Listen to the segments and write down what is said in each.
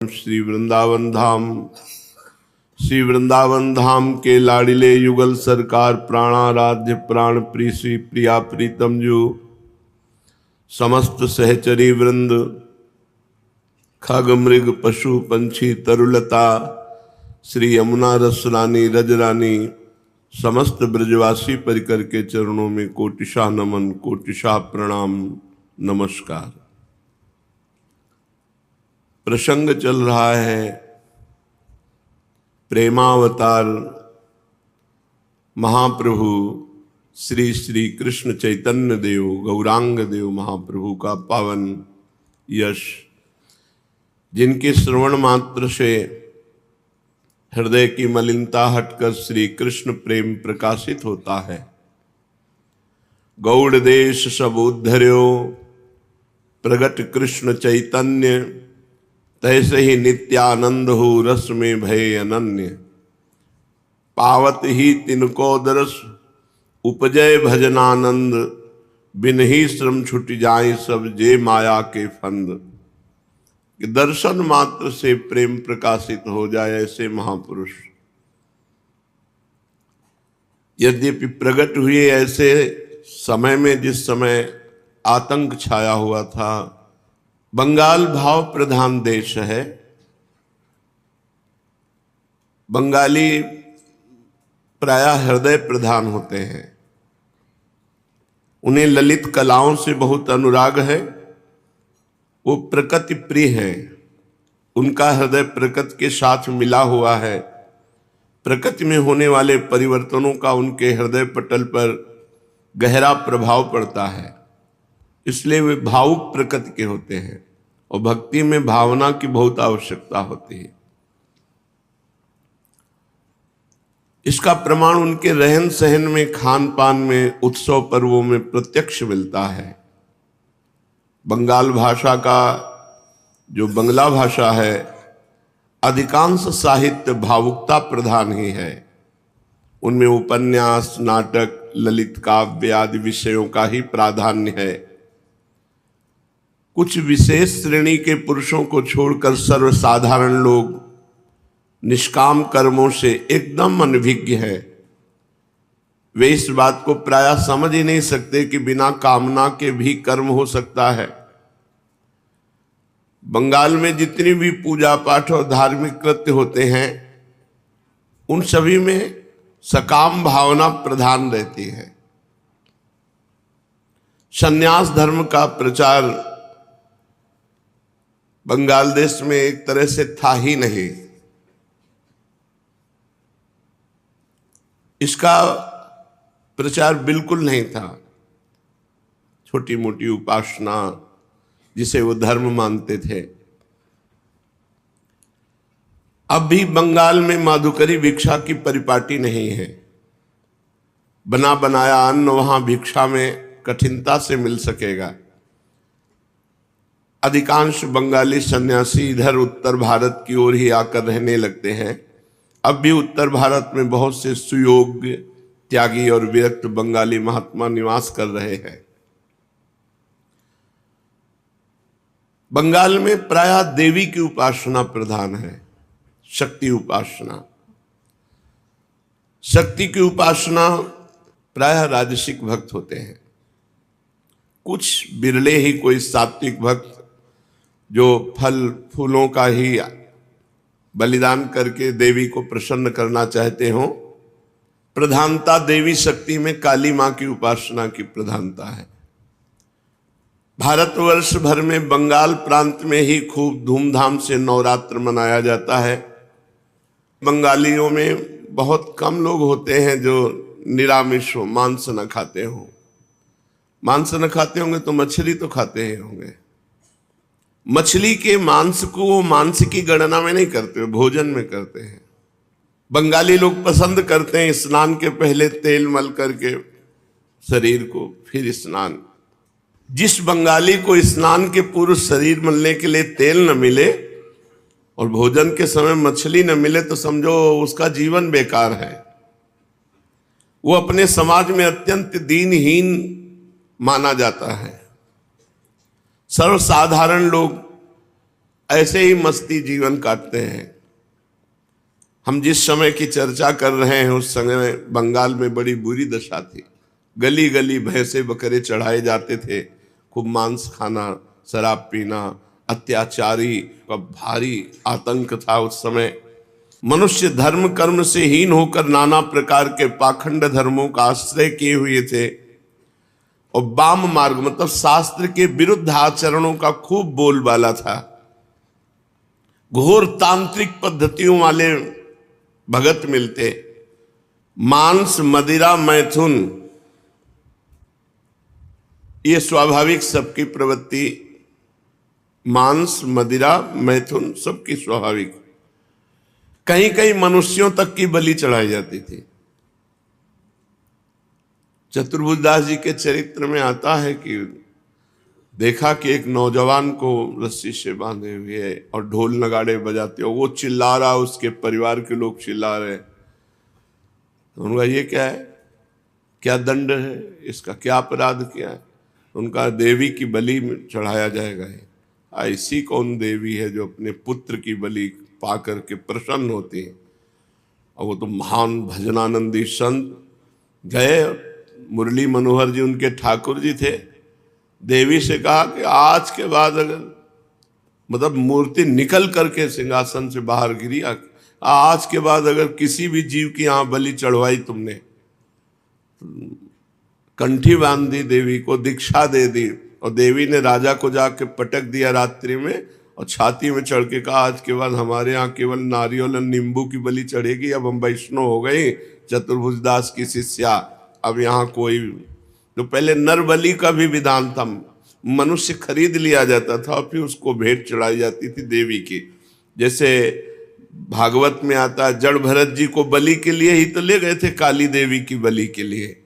श्री वृंदावन धाम के लाडिले युगल सरकार प्राणाराध्य प्राण प्रिय श्री प्रिया प्रीतम जो समस्त सहचरी वृंद खग मृग पशु पंछी तरुलता श्री यमुना रसरानी रजरानी समस्त ब्रजवासी परिकर के चरणों में कोटिशा नमन कोटिशा प्रणाम नमस्कार। प्रसंग चल रहा है प्रेमावतार महाप्रभु श्री श्री कृष्ण चैतन्य देव गौरांग देव महाप्रभु का पावन यश, जिनके श्रवण मात्र से हृदय की मलिनता हटकर श्री कृष्ण प्रेम प्रकाशित होता है। गौड़ देश सब उद्धर्यो प्रगट कृष्ण चैतन्य, तैसे ही नित्यानंद हो रस में भय अनन्य। पावत ही तिनको दरस उपजय भजनानंद, बिन ही श्रम छुट जाए सब जे माया के फंद। दर्शन मात्र से प्रेम प्रकाशित हो जाए ऐसे महापुरुष यद्यपि प्रकट हुए ऐसे समय में जिस समय आतंक छाया हुआ था। बंगाल भाव प्रधान देश है। बंगाली प्रायः हृदय प्रधान होते हैं। उन्हें ललित कलाओं से बहुत अनुराग है। वो प्रकृति प्रिय हैं। उनका हृदय प्रकृति के साथ मिला हुआ है। प्रकृति में होने वाले परिवर्तनों का उनके हृदय पटल पर गहरा प्रभाव पड़ता है, इसलिए वे भावुक प्रकृति के होते हैं और भक्ति में भावना की बहुत आवश्यकता होती है। इसका प्रमाण उनके रहन सहन में, खान पान में, उत्सव पर्वों में प्रत्यक्ष मिलता है। बंगाल भाषा का जो बंगला भाषा है, अधिकांश साहित्य भावुकता प्रधान ही है। उनमें उपन्यास, नाटक, ललित काव्य आदि विषयों का ही प्राधान्य है। कुछ विशेष श्रेणी के पुरुषों को छोड़कर सर्वसाधारण लोग निष्काम कर्मों से एकदम अनभिज्ञ है। वे इस बात को प्रायः समझ ही नहीं सकते कि बिना कामना के भी कर्म हो सकता है। बंगाल में जितनी भी पूजा पाठ और धार्मिक कृत्य होते हैं, उन सभी में सकाम भावना प्रधान रहती है। संन्यास धर्म का प्रचार बंगाल देश में एक तरह से था ही नहीं। इसका प्रचार बिल्कुल नहीं था। छोटी मोटी उपासना जिसे वो धर्म मानते थे। अब भी बंगाल में माधुकरी भिक्षा की परिपाटी नहीं है। बना बनाया अन्न वहां भिक्षा में कठिनता से मिल सकेगा। अधिकांश बंगाली सन्यासी इधर उत्तर भारत की ओर ही आकर रहने लगते हैं। अब भी उत्तर भारत में बहुत से सुयोग्य, त्यागी और विरक्त बंगाली महात्मा निवास कर रहे हैं। बंगाल में प्रायः देवी की उपासना प्रधान है, शक्ति उपासना। शक्ति की उपासना प्रायः राजसिक भक्त होते हैं। कुछ बिरले ही कोई सात्विक भक्त जो फल फूलों का ही बलिदान करके देवी को प्रसन्न करना चाहते हो। प्रधानता देवी शक्ति में काली मां की उपासना की प्रधानता है। भारतवर्ष भर में बंगाल प्रांत में ही खूब धूमधाम से नवरात्र मनाया जाता है। बंगालियों में बहुत कम लोग होते हैं जो निरामिष हो, मांस न खाते हो। मांस न खाते होंगे तो मछली तो खाते ही होंगे। मछली के मांस को वो मांस की गणना में नहीं करते, भोजन में करते हैं। बंगाली लोग पसंद करते हैं स्नान के पहले तेल मल करके शरीर को, फिर स्नान। जिस बंगाली को स्नान के पूर्व शरीर मलने के लिए तेल न मिले और भोजन के समय मछली न मिले तो समझो उसका जीवन बेकार है। वो अपने समाज में अत्यंत दीनहीन माना जाता है। सर्वसाधारण लोग ऐसे ही मस्ती जीवन काटते हैं। हम जिस समय की चर्चा कर रहे हैं उस समय बंगाल में बड़ी बुरी दशा थी। गली गली भैंसे बकरे चढ़ाए जाते थे, खूब मांस खाना, शराब पीना, अत्याचारी का भारी आतंक था उस समय। मनुष्य धर्म कर्म से हीन होकर नाना प्रकार के पाखंड धर्मों का आश्रय किए हुए थे और वाम मार्ग मतलब शास्त्र के विरुद्ध आचरणों का खूब बोलबाला था। घोर तांत्रिक पद्धतियों वाले भगत मिलते। मांस, मदिरा, मैथुन, ये स्वाभाविक सबकी प्रवृत्ति। मांस, मदिरा, मैथुन सबकी स्वाभाविक। कहीं कहीं मनुष्यों तक की बलि चढ़ाई जाती थी। चतुर्भुजदास जी के चरित्र में आता है कि देखा कि एक नौजवान को रस्सी से बांधे हुए और ढोल नगाड़े बजाते, और वो चिल्ला रहा, उसके परिवार के लोग चिल्ला रहे। तो उनका ये क्या है, क्या दंड है, इसका क्या अपराध किया है? उनका देवी की बलि चढ़ाया जाएगा। ऐसी कौन देवी है जो अपने पुत्र की बलि पा करके प्रसन्न होती है? और वो तो महान भजनानंदी संत गए। मुरली मनोहर जी उनके ठाकुर जी थे। देवी से कहा कि आज के बाद अगर मतलब मूर्ति निकल करके सिंहासन से बाहर गिरी, आज के बाद अगर किसी भी जीव की यहां बलि चढ़वाई तुमने, कंठी बांध दी, देवी को दीक्षा दे दी। और देवी ने राजा को जाके पटक दिया रात्रि में और छाती में चढ़ के कहा, आज के बाद हमारे यहाँ केवल नारियल और नींबू की बलि चढ़ेगी। अब हम वैष्णव हो गई, चतुर्भुजदास की शिष्या। अब यहाँ कोई, तो पहले नर बलि का भी विधान था। मनुष्य खरीद लिया जाता था और फिर उसको भेंट चढ़ाई जाती थी देवी की। जैसे भागवत में आता है, जड़ भरत जी को बलि के लिए ही तो ले गए थे, काली देवी की बलि के लिए।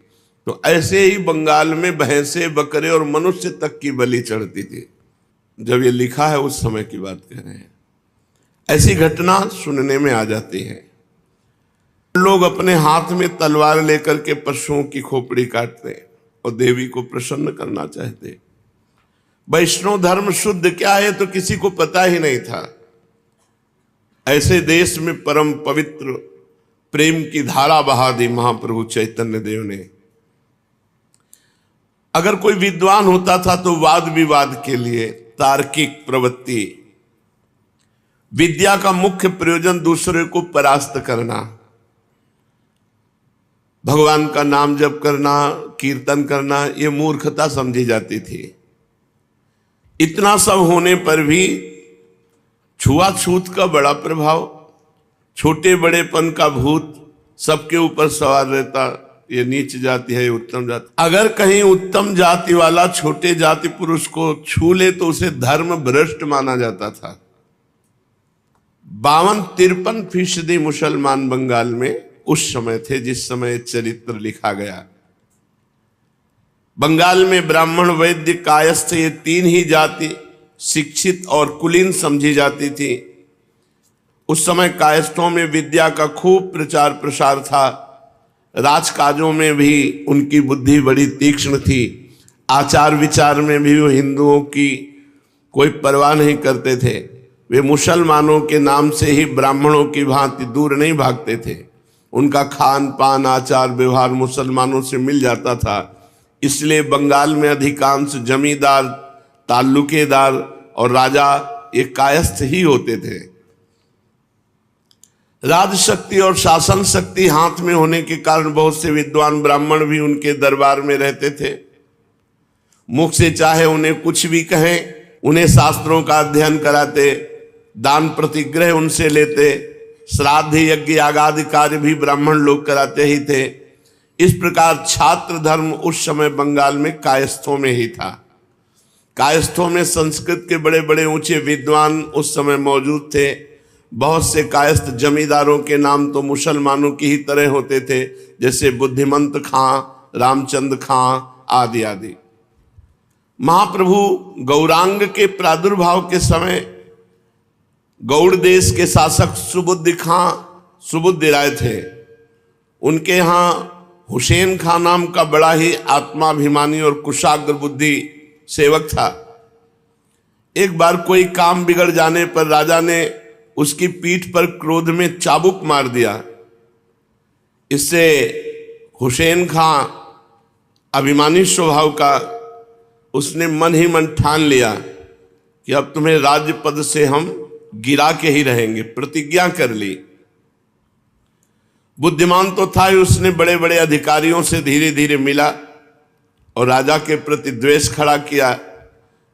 तो ऐसे ही बंगाल में भैंसे, बकरे और मनुष्य तक की बलि चढ़ती थी। जब ये लिखा है उस समय की बात कह रहे हैं। ऐसी घटना सुनने में आ जाती है। लोग अपने हाथ में तलवार लेकर के पशुओं की खोपड़ी काटते और देवी को प्रसन्न करना चाहते। वैष्णव धर्म शुद्ध क्या है तो किसी को पता ही नहीं था। ऐसे देश में परम पवित्र प्रेम की धारा बहा दी महाप्रभु चैतन्य देव ने। अगर कोई विद्वान होता था तो वाद विवाद के लिए तार्किक प्रवृत्ति, विद्या का मुख्य प्रयोजन दूसरे को परास्त करना, भगवान का नाम जप करना, कीर्तन करना, ये मूर्खता समझी जाती थी। इतना सब होने पर भी छुआछूत का बड़ा प्रभाव, छोटे बड़ेपन का भूत सबके ऊपर सवार रहता। ये नीच जाति है, ये उत्तम जाति। अगर कहीं उत्तम जाति वाला छोटे जाति पुरुष को छू ले तो उसे धर्म भ्रष्ट माना जाता था। 52-53% मुसलमान बंगाल में उस समय थे जिस समय चरित्र लिखा गया। बंगाल में ब्राह्मण, वैद्य, कायस्थ, ये 3 ही जाति शिक्षित और कुलीन समझी जाती थी। उस समय कायस्थों में विद्या का खूब प्रचार प्रसार था। राजकाजों में भी उनकी बुद्धि बड़ी तीक्ष्ण थी। आचार विचार में भी वो हिंदुओं की कोई परवाह नहीं करते थे। वे मुसलमानों के नाम से ही ब्राह्मणों की भांति दूर नहीं भागते थे। उनका खान पान, आचार व्यवहार मुसलमानों से मिल जाता था। इसलिए बंगाल में अधिकांश जमींदार, ताल्लुकेदार और राजा ये कायस्थ ही होते थे। राजशक्ति और शासन शक्ति हाथ में होने के कारण बहुत से विद्वान ब्राह्मण भी उनके दरबार में रहते थे। मुख से चाहे उन्हें कुछ भी कहें, उन्हें शास्त्रों का अध्ययन कराते, दान प्रतिग्रह उनसे लेते, श्राद्ध यज्ञ आगादि कार्य भी ब्राह्मण लोग कराते ही थे। इस प्रकार छात्र धर्म उस समय बंगाल में कायस्थों में ही था। कायस्थों में संस्कृत के बड़े बड़े ऊंचे विद्वान उस समय मौजूद थे। बहुत से कायस्थ जमींदारों के नाम तो मुसलमानों की ही तरह होते थे, जैसे बुद्धिमंत खां, रामचंद्र खां आदि आदि। महाप्रभु गौरांग के प्रादुर्भाव के समय गौड़ देश के शासक सुबुद्धि खां, सुबुद्धि राय थे। उनके यहाँ हुसैन खां नाम का बड़ा ही आत्माभिमानी और कुशाग्र बुद्धि सेवक था। एक बार कोई काम बिगड़ जाने पर राजा ने उसकी पीठ पर क्रोध में चाबुक मार दिया। इससे हुसैन खां अभिमानी स्वभाव का, उसने मन ही मन ठान लिया कि अब तुम्हें राज्य पद से हम गिरा के ही रहेंगे, प्रतिज्ञा कर ली। बुद्धिमान तो था ही, उसने बड़े बड़े अधिकारियों से धीरे धीरे मिला और राजा के प्रति द्वेष खड़ा किया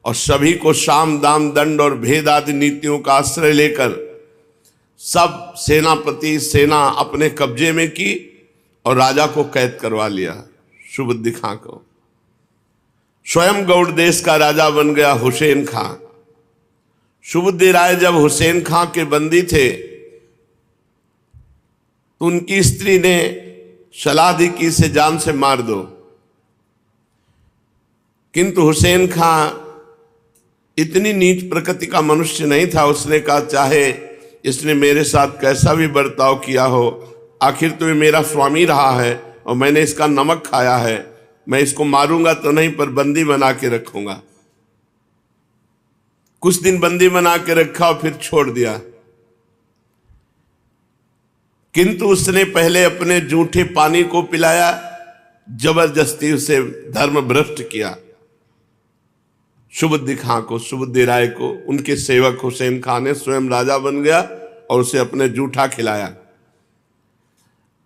और सभी को साम दाम दंड और भेद आदि नीतियों का आश्रय लेकर सब सेनापति सेना अपने कब्जे में की और राजा को कैद करवा लिया, सुबुद्धि खां को। स्वयं गौड़ देश का राजा बन गया हुसैन खां। सुबुद्धि राय जब हुसैन खां के बंदी थे तो उनकी स्त्री ने सलाह दी कि इसे जान से मार दो, किंतु हुसैन खां इतनी नीच प्रकृति का मनुष्य नहीं था। उसने कहा चाहे इसने मेरे साथ कैसा भी बर्ताव किया हो, आखिर तो ये मेरा स्वामी रहा है और मैंने इसका नमक खाया है, मैं इसको मारूंगा तो नहीं पर बंदी बना के रखूंगा। कुछ दिन बंदी बना के रखा और फिर छोड़ दिया, किंतु उसने पहले अपने जूठे पानी को पिलाया, जबरदस्ती उसे धर्म भ्रष्ट किया। सुबुद्धि खां को, सुबुद्धि राय को उनके सेवक हुसैन खां ने स्वयं राजा बन गया और उसे अपने जूठा खिलाया।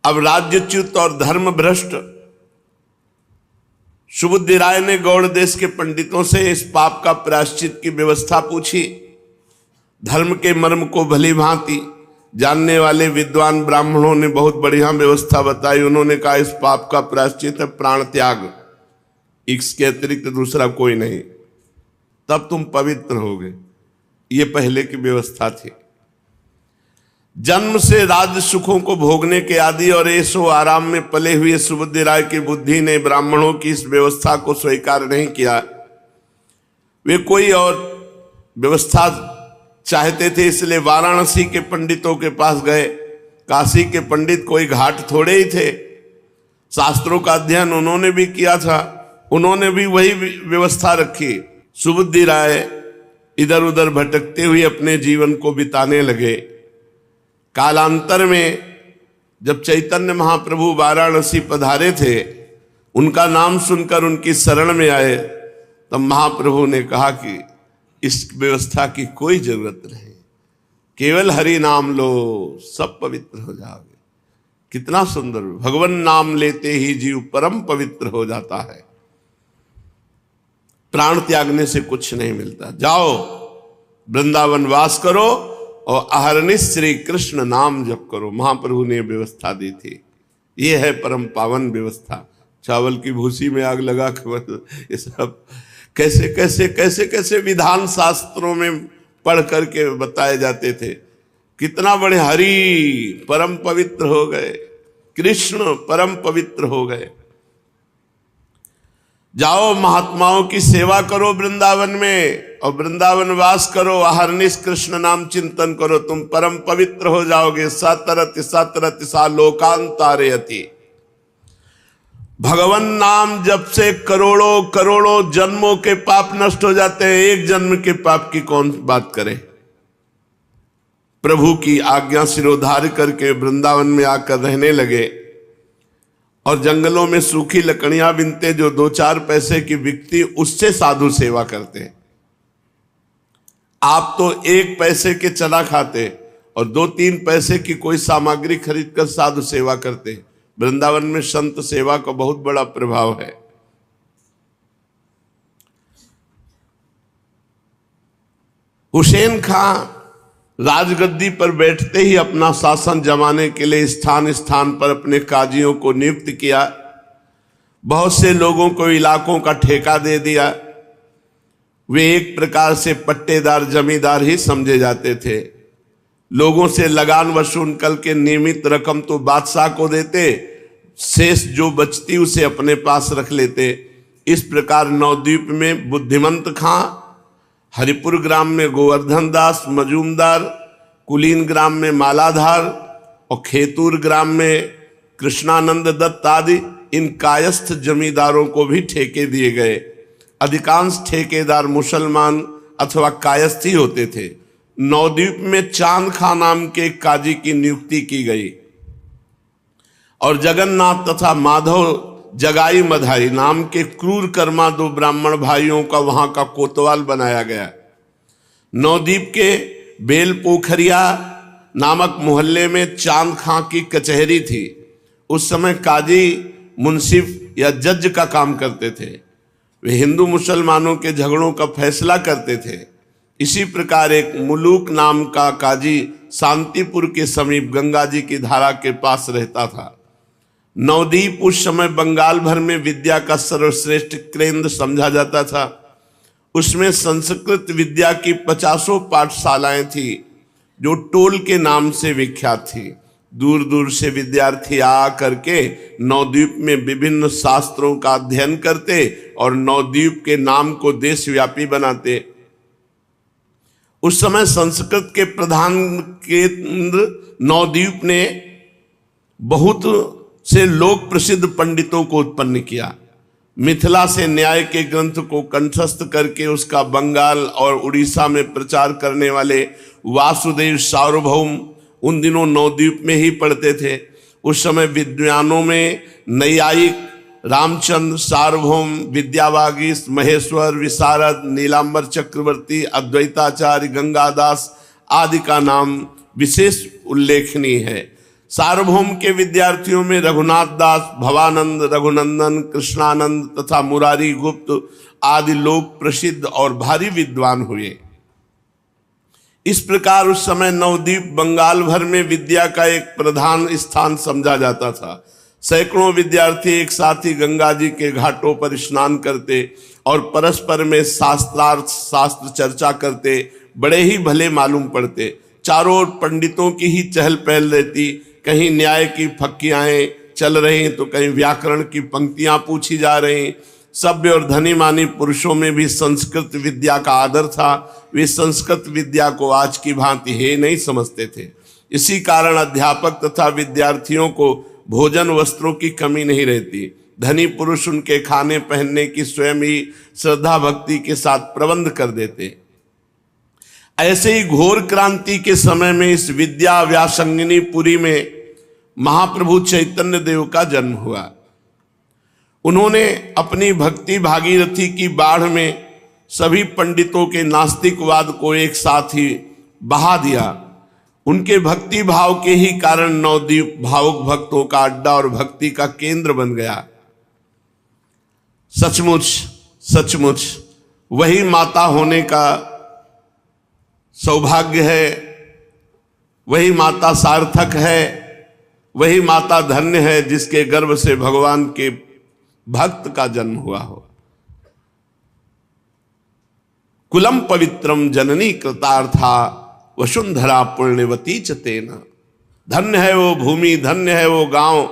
अब राज्यच्युत और धर्म भ्रष्ट सुबुद्धि राय ने गौड़ देश के पंडितों से इस पाप का प्रायश्चित की व्यवस्था पूछी। धर्म के मर्म को भली भांति जानने वाले विद्वान ब्राह्मणों ने बहुत बढ़िया व्यवस्था बताई। उन्होंने कहा इस पाप का प्रायश्चित है प्राण त्याग, इसके अतिरिक्त दूसरा कोई नहीं, तब तुम पवित्र होगे। ये पहले की व्यवस्था थी। जन्म से राज सुखों को भोगने के आदि और ऐशो आराम में पले हुए सुबुद्धि राय की बुद्धि ने ब्राह्मणों की इस व्यवस्था को स्वीकार नहीं किया। वे कोई और व्यवस्था चाहते थे, इसलिए वाराणसी के पंडितों के पास गए। काशी के पंडित कोई घाट थोड़े ही थे, शास्त्रों का अध्ययन उन्होंने भी किया था, उन्होंने भी वही व्यवस्था रखी। सुबुद्धि राय इधर उधर भटकते हुए अपने जीवन को बिताने लगे। कालांतर में जब चैतन्य महाप्रभु वाराणसी पधारे थे, उनका नाम सुनकर उनकी शरण में आए, तब महाप्रभु ने कहा कि इस व्यवस्था की कोई जरूरत नहीं, केवल हरि नाम लो सब पवित्र हो जाओगे। कितना सुंदर, भगवान नाम लेते ही जीव परम पवित्र हो जाता है। प्राण त्यागने से कुछ नहीं मिलता। जाओ वृंदावन वास करो और अहरनिश श्री कृष्ण नाम जप करो। महाप्रभु ने व्यवस्था दी थी। ये है परम पावन व्यवस्था। चावल की भूसी में आग लगा कर ये सब कैसे कैसे कैसे कैसे विधान शास्त्रों में पढ़ करके बताए जाते थे। कितना बड़े हरि परम पवित्र हो गए, कृष्ण परम पवित्र हो गए। जाओ महात्माओं की सेवा करो वृंदावन में और वृंदावन वास करो, अहरनिश कृष्ण नाम चिंतन करो, तुम परम पवित्र हो जाओगे। सतरति सतरति सा लोकांतारयति। भगवान नाम जब से करोड़ों करोड़ों जन्मों के पाप नष्ट हो जाते हैं, एक जन्म के पाप की कौन बात करे। प्रभु की आज्ञा सिरोधार्य करके वृंदावन में आकर रहने लगे और जंगलों में सूखी लकड़ियां बिनते, जो 2-4 पैसे की बिकती उससे साधु सेवा करते। आप तो 1 पैसे के चना खाते और 2-3 पैसे की कोई सामग्री खरीद कर साधु सेवा करते। वृंदावन में संत सेवा का बहुत बड़ा प्रभाव है। हुसैन खां राजगद्दी पर बैठते ही अपना शासन जमाने के लिए स्थान स्थान पर अपने काजियों को नियुक्त किया। बहुत से लोगों को इलाकों का ठेका दे दिया। वे एक प्रकार से पट्टेदार जमींदार ही समझे जाते थे। लोगों से लगान वसूल करके नियमित रकम तो बादशाह को देते, शेष जो बचती उसे अपने पास रख लेते। इस प्रकार नवद्वीप में बुद्धिमंत खां, हरिपुर ग्राम में गोवर्धन दास मजूमदार, कुलीन ग्राम में मालाधार और खेतूर ग्राम में कृष्णानंद दत्त आदि इन कायस्थ जमींदारों को भी ठेके दिए गए। अधिकांश ठेकेदार मुसलमान अथवा कायस्थी होते थे। नवद्वीप में चांद खां नाम के काजी की नियुक्ति की गई और जगन्नाथ तथा माधव जगाई मधाई नाम के क्रूर कर्मा 2 ब्राह्मण भाइयों का वहां का कोतवाल बनाया गया। नवद्वीप के बेल पोखरिया नामक मोहल्ले में चांद खां की कचहरी थी। उस समय काजी मुंसिफ या जज का काम करते थे। वे हिंदू मुसलमानों के झगड़ों का फैसला करते थे। इसी प्रकार एक मुलूक नाम का काजी शांतिपुर के समीप गंगा जी की धारा के पास रहता था। नवद्वीप उस समय बंगाल भर में विद्या का सर्वश्रेष्ठ केंद्र समझा जाता था। उसमें संस्कृत विद्या की 50 पाठशालाएं थी जो टोल के नाम से विख्यात थी। दूर दूर से विद्यार्थी आ करके नवद्वीप में विभिन्न शास्त्रों का अध्ययन करते और नवद्वीप के नाम को देशव्यापी बनाते। उस समय संस्कृत के प्रधान केंद्र नवद्वीप ने बहुत से लोक प्रसिद्ध पंडितों को उत्पन्न किया। मिथिला से न्याय के ग्रंथ को कंठस्थ करके उसका बंगाल और उड़ीसा में प्रचार करने वाले वासुदेव सार्वभौम उन दिनों नवद्वीप में ही पढ़ते थे। उस समय विद्वानों में नैयायिक रामचंद्र, सार्वभौम, विद्यावागीश, महेश्वर, विशारद, नीलांबर चक्रवर्ती, अद्वैताचार्य, गंगादास आदि का नाम विशेष उल्लेखनीय है। सार्वभौम के विद्यार्थियों में रघुनाथ दास, भवानंद, रघुनंदन, कृष्णानंद तथा मुरारी गुप्त आदि लोग प्रसिद्ध और भारी विद्वान हुए। इस प्रकार उस समय नवद्वीप बंगाल भर में विद्या का एक प्रधान स्थान समझा जाता था। सैकड़ों विद्यार्थी एक साथ ही गंगा जी के घाटों पर स्नान करते और परस्पर में शास्त्रार्थ शास्त्र चर्चा करते बड़े ही भले मालूम पड़ते। चारों ओर पंडितों की ही चहल पहल रहती। कहीं न्याय की फक्कियाएं चल रही तो कहीं व्याकरण की पंक्तियां पूछी जा रही। सभ्य और धनी मानी पुरुषों में भी संस्कृत विद्या का आदर था। वे संस्कृत विद्या को आज की भांति हे नहीं समझते थे। इसी कारण अध्यापक तथा विद्यार्थियों को भोजन वस्त्रों की कमी नहीं रहती। धनी पुरुष उनके खाने पहनने की स्वयं ही श्रद्धा भक्ति के साथ प्रबंध कर देते। ऐसे ही घोर क्रांति के समय में इस विद्या व्यासंगिनी पुरी में महाप्रभु चैतन्य देव का जन्म हुआ। उन्होंने अपनी भक्ति भागीरथी की बाढ़ में सभी पंडितों के नास्तिकवाद को एक साथ ही बहा दिया। उनके भक्ति भाव के ही कारण नवद्वीप भावुक भक्तों का अड्डा और भक्ति का केंद्र बन गया। सचमुच सचमुच वही माता होने का सौभाग्य है, वही माता सार्थक है, वही माता धन्य है जिसके गर्भ से भगवान के भक्त का जन्म हुआ हो। कुलम पवित्रम जननी कृतार्था वसुंधरा पुण्यवती च तेना। धन्य है वो भूमि, धन्य है वो गांव,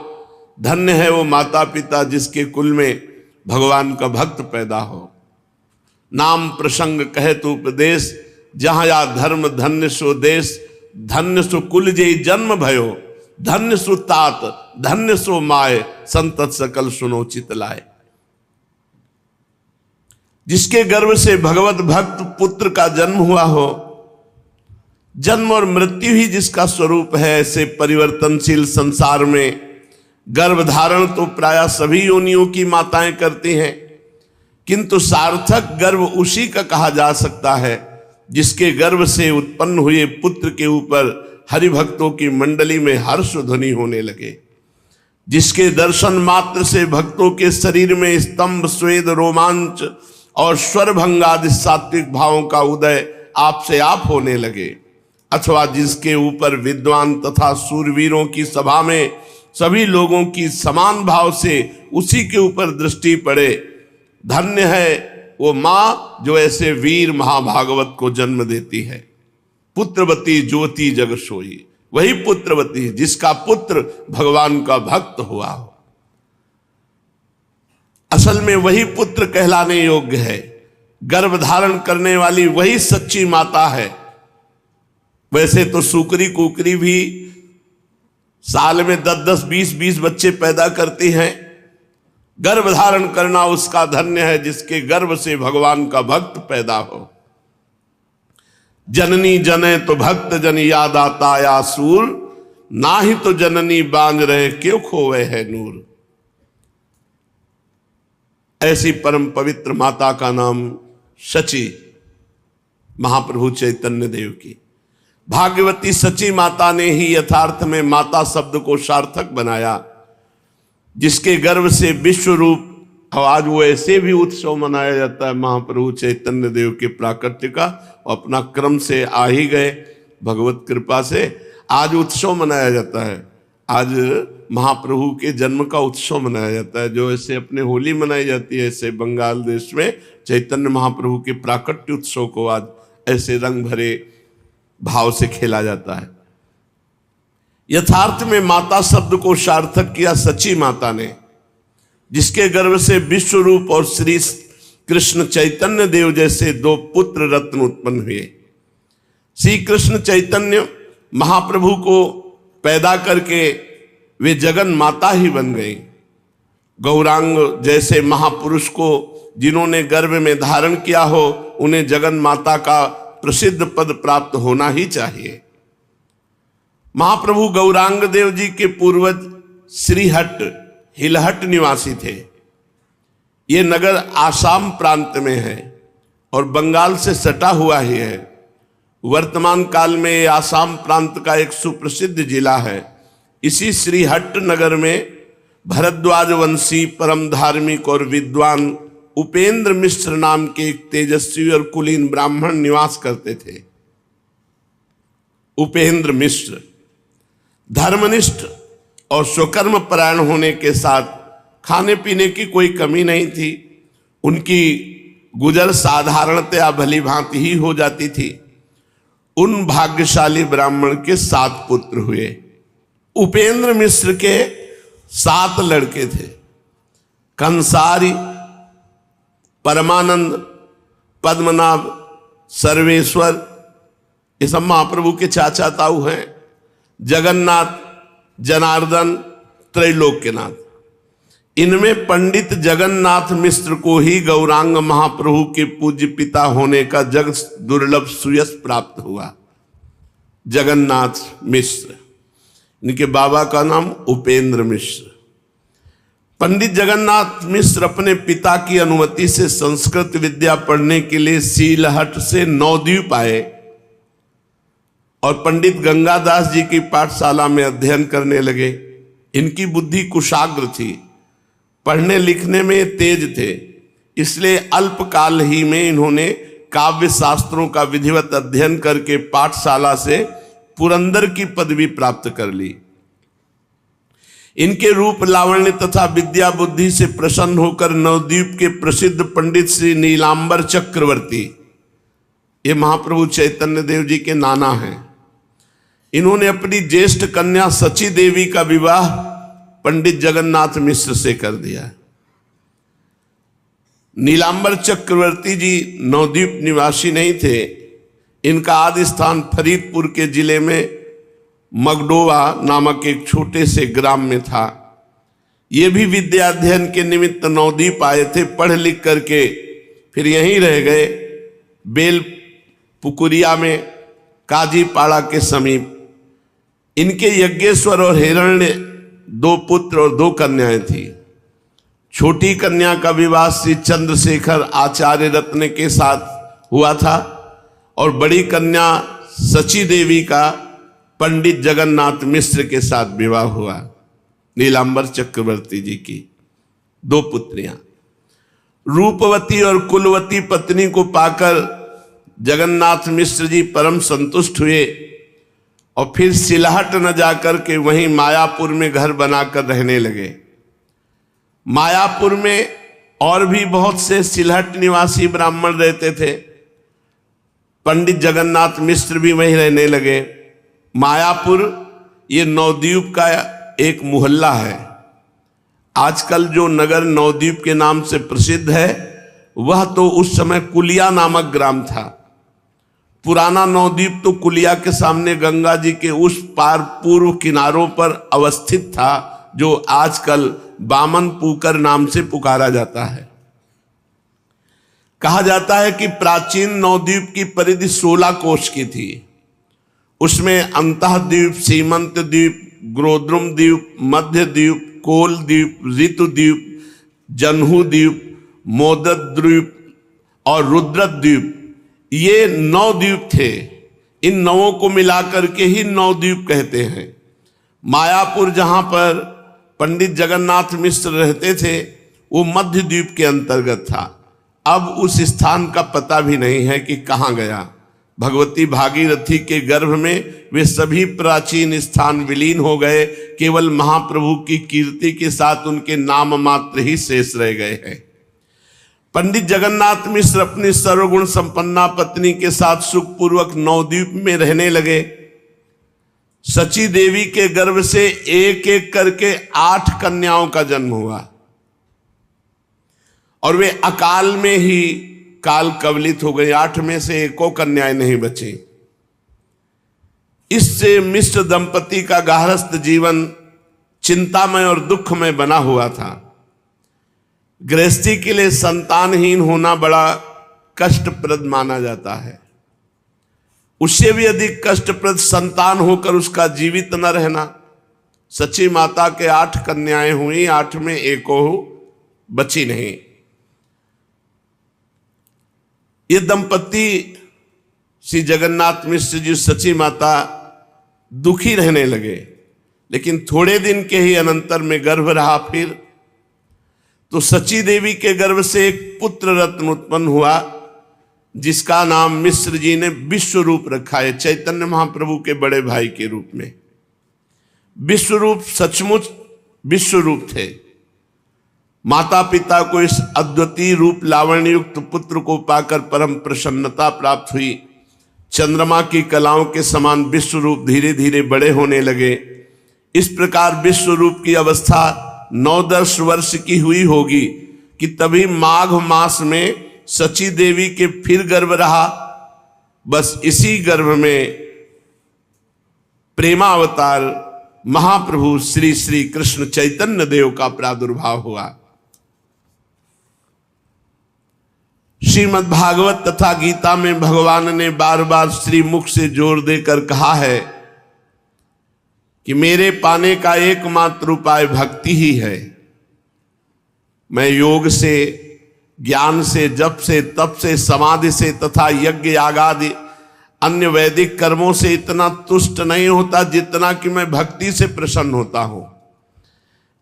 धन्य है वो माता पिता जिसके कुल में भगवान का भक्त पैदा हो। नाम प्रसंग कहे तो उपदेश, जहां या धर्म धन्य सो देश। धन्य सो कुल जे जन्म भयो, धन्य सो तात, धन्य सो माय, संतत सकल सुनो चित लाए। जिसके गर्भ से भगवत भक्त पुत्र का जन्म हुआ हो, जन्म और मृत्यु ही जिसका स्वरूप है, ऐसे परिवर्तनशील संसार में गर्भ धारण तो प्रायः सभी योनियों की माताएं करती हैं, किंतु सार्थक गर्भ उसी का कहा जा सकता है जिसके गर्भ से उत्पन्न हुए पुत्र के ऊपर हरिभक्तों की मंडली में हर्ष ध्वनि होने लगे, जिसके दर्शन मात्र से भक्तों के शरीर में स्तंभ, स्वेद, रोमांच और स्वर भंगादि सात्विक भावों का उदय आप से आप होने लगे, अथवा जिसके ऊपर विद्वान तथा सूरवीरों की सभा में सभी लोगों की समान भाव से उसी के ऊपर दृष्टि पड़े। धन्य है वो मां जो ऐसे वीर महाभागवत को जन्म देती है। पुत्रवती ज्योति जग सोई, वही पुत्रवती जिसका पुत्र भगवान का भक्त हुआ हो। असल में वही पुत्र कहलाने योग्य है। गर्भ धारण करने वाली वही सच्ची माता है। वैसे तो सुकरी कुकरी भी साल में 10-10, 20-20 बच्चे पैदा करती हैं। गर्भ धारण करना उसका धन्य है जिसके गर्भ से भगवान का भक्त पैदा हो। जननी जने तो भक्त जन याद आता या सूर, ना ही तो जननी बांझ रहे क्यों खोवे है नूर। ऐसी परम पवित्र माता का नाम सची महाप्रभु चैतन्य देव की। भाग्यवती सची माता ने ही यथार्थ में माता शब्द को सार्थक बनाया, जिसके गर्भ से विश्व रूप। आज वो ऐसे भी उत्सव मनाया जाता है महाप्रभु चैतन्य देव के प्राकट्य का, अपना क्रम से आ ही गए भगवत कृपा से। आज उत्सव मनाया जाता है, आज महाप्रभु के जन्म का उत्सव मनाया जाता है। जो ऐसे अपने होली मनाई जाती है, ऐसे बंगाल देश में चैतन्य महाप्रभु के प्राकट्य उत्सव को आज ऐसे रंग भरे भाव से खेला जाता है। यथार्थ में माता शब्द को सार्थक किया सची माता ने, जिसके गर्भ से विश्व रूप और श्री कृष्ण चैतन्य देव जैसे दो पुत्र रत्न उत्पन्न हुए। श्री कृष्ण चैतन्य महाप्रभु को पैदा करके वे जगन माता ही बन गई। गौरांग जैसे महापुरुष को जिन्होंने गर्भ में धारण किया हो, उन्हें जगन माता का प्रसिद्ध पद प्राप्त होना ही चाहिए। महाप्रभु गौरांग देव जी के पूर्वज श्रीहट्ट हिलहट निवासी थे। ये नगर आसाम प्रांत में है और बंगाल से सटा हुआ ही है। वर्तमान काल में ये आसाम प्रांत का एक सुप्रसिद्ध जिला है। इसी श्रीहट्ट नगर में भरद्वाज वंशी परम धार्मिक और विद्वान उपेंद्र मिश्र नाम के एक तेजस्वी और कुलीन ब्राह्मण निवास करते थे। उपेंद्र मिश्र धर्मनिष्ठ और स्वकर्म परायण होने के साथ खाने पीने की कोई कमी नहीं थी। उनकी गुजर साधारणतया भली भांति ही हो जाती थी। उन भाग्यशाली ब्राह्मण के 7 पुत्र हुए। उपेंद्र मिश्र के 7 लड़के थे। कंसारी, परमानंद, पद्मनाभ, सर्वेश्वर, ये सब महाप्रभु के चाचा ताऊ हैं। जगन्नाथ, जनार्दन, त्रैलोक्यनाथ। इनमें पंडित जगन्नाथ मिश्र को ही गौरांग महाप्रभु के पूज्य पिता होने का जग दुर्लभ सुयश प्राप्त हुआ। जगन्नाथ मिश्र, इनके बाबा का नाम उपेंद्र मिश्र। पंडित जगन्नाथ मिश्र अपने पिता की अनुमति से संस्कृत विद्या पढ़ने के लिए सीलहट से नवद्वीप आए और पंडित गंगादास जी की पाठशाला में अध्ययन करने लगे। इनकी बुद्धि कुशाग्र थी, पढ़ने लिखने में तेज थे, इसलिए अल्पकाल ही में इन्होंने काव्य शास्त्रों का विधिवत अध्ययन करके पाठशाला से पुरंदर की पदवी प्राप्त कर ली। इनके रूप लावण्य तथा विद्या बुद्धि से प्रसन्न होकर नवद्वीप के प्रसिद्ध पंडित श्री नीलांबर चक्रवर्ती, ये महाप्रभु चैतन्य देव जी के नाना हैं, इन्होंने अपनी ज्येष्ठ कन्या सची देवी का विवाह पंडित जगन्नाथ मिश्र से कर दिया। नीलांबर चक्रवर्ती जी नवद्वीप निवासी नहीं थे। इनका आदि स्थान फरीदपुर के जिले में मगडोवा नामक एक छोटे से ग्राम में था। ये भी विद्या अध्ययन के निमित्त नवद्वीप आए थे। पढ़ लिख करके फिर यहीं रह गए, बेल पुकुरिया में, काजीपाड़ा के समीप। इनके यज्ञेश्वर और हिरण्य 2 पुत्र और 2 कन्याएं थी। छोटी कन्या का विवाह श्री चंद्रशेखर आचार्य रत्न के साथ हुआ था और बड़ी कन्या सची देवी का पंडित जगन्नाथ मिश्र के साथ विवाह हुआ। नीलांबर चक्रवर्ती जी की 2 पुत्रियां। रूपवती और कुलवती पत्नी को पाकर जगन्नाथ मिश्र जी परम संतुष्ट हुए और फिर सिलहट न जाकर के वहीं मायापुर में घर बनाकर रहने लगे। मायापुर में और भी बहुत से सिलहट निवासी ब्राह्मण रहते थे। पंडित जगन्नाथ मिश्र भी वहीं रहने लगे। मायापुर ये नवद्वीप का एक मोहल्ला है। आजकल जो नगर नवद्वीप के नाम से प्रसिद्ध है, वह तो उस समय कुलिया नामक ग्राम था। पुराना नवद्वीप तो कुलिया के सामने गंगा जी के उस पार पूर्व किनारों पर अवस्थित था, जो आजकल बामन पुकर नाम से पुकारा जाता है। कहा जाता है कि प्राचीन नवद्वीप की परिधि 16 कोश की थी। उसमें अंतः द्वीप, सीमंत द्वीप, ग्रोद्रुम द्वीप, मध्य द्वीप, कोल द्वीप, ऋतु द्वीप, जन्हू द्वीप, मोदक द्वीप और रुद्र द्वीप, ये 9 द्वीप थे। इन नवों को मिलाकर के ही 9 द्वीप कहते हैं। मायापुर जहां पर पंडित जगन्नाथ मिश्र रहते थे वो मध्य द्वीप के अंतर्गत था। अब उस स्थान का पता भी नहीं है कि कहाँ गया। भगवती भागीरथी के गर्भ में वे सभी प्राचीन स्थान विलीन हो गए, केवल महाप्रभु की कीर्ति के साथ उनके नाम मात्र ही शेष रह गए हैं। पंडित जगन्नाथ मिश्र अपनी सर्वगुण संपन्ना पत्नी के साथ सुखपूर्वक नवद्वीप में रहने लगे। सची देवी के गर्भ से एक एक करके 8 कन्याओं का जन्म हुआ और वे अकाल में ही काल कवलित हो गई। 8 में से एको कन्याएं नहीं बची। इससे मिश्र दंपति का गारहस्थ जीवन चिंतामय और दुखमय बना हुआ था। गृहस्थी के लिए संतानहीन होना बड़ा कष्टप्रद माना जाता है। उससे भी अधिक कष्टप्रद संतान होकर उसका जीवित न रहना। सची माता के 8 कन्याएं हुई, 8 में एको बची नहीं। ये दंपति श्री जगन्नाथ मिश्र जी सची माता दुखी रहने लगे, लेकिन थोड़े दिन के ही अनंतर में गर्भ रहा। फिर तो सची देवी के गर्भ से एक पुत्र रत्न उत्पन्न हुआ जिसका नाम मिश्र जी ने विश्व रूप रखा है, चैतन्य महाप्रभु के बड़े भाई के रूप में। विश्व रूप सचमुच विश्व रूप थे। माता पिता को इस अद्वितीय रूप लावण्य युक्त पुत्र को पाकर परम प्रसन्नता प्राप्त हुई। चंद्रमा की कलाओं के समान विश्व रूप धीरे धीरे बड़े होने लगे। इस प्रकार विश्व रूप की अवस्था 9-10 वर्ष की हुई होगी कि तभी माघ मास में सची देवी के फिर गर्भ रहा। बस इसी गर्भ में प्रेमावतार महाप्रभु श्री श्री कृष्ण चैतन्य देव का प्रादुर्भाव हुआ। श्रीमद् भागवत तथा गीता में भगवान ने बार बार श्री मुख से जोर देकर कहा है कि मेरे पाने का एकमात्र उपाय भक्ति ही है। मैं योग से, ज्ञान से, जप से, तप से, समाधि से तथा यज्ञ यागादि अन्य वैदिक कर्मों से इतना तुष्ट नहीं होता जितना कि मैं भक्ति से प्रसन्न होता हूं।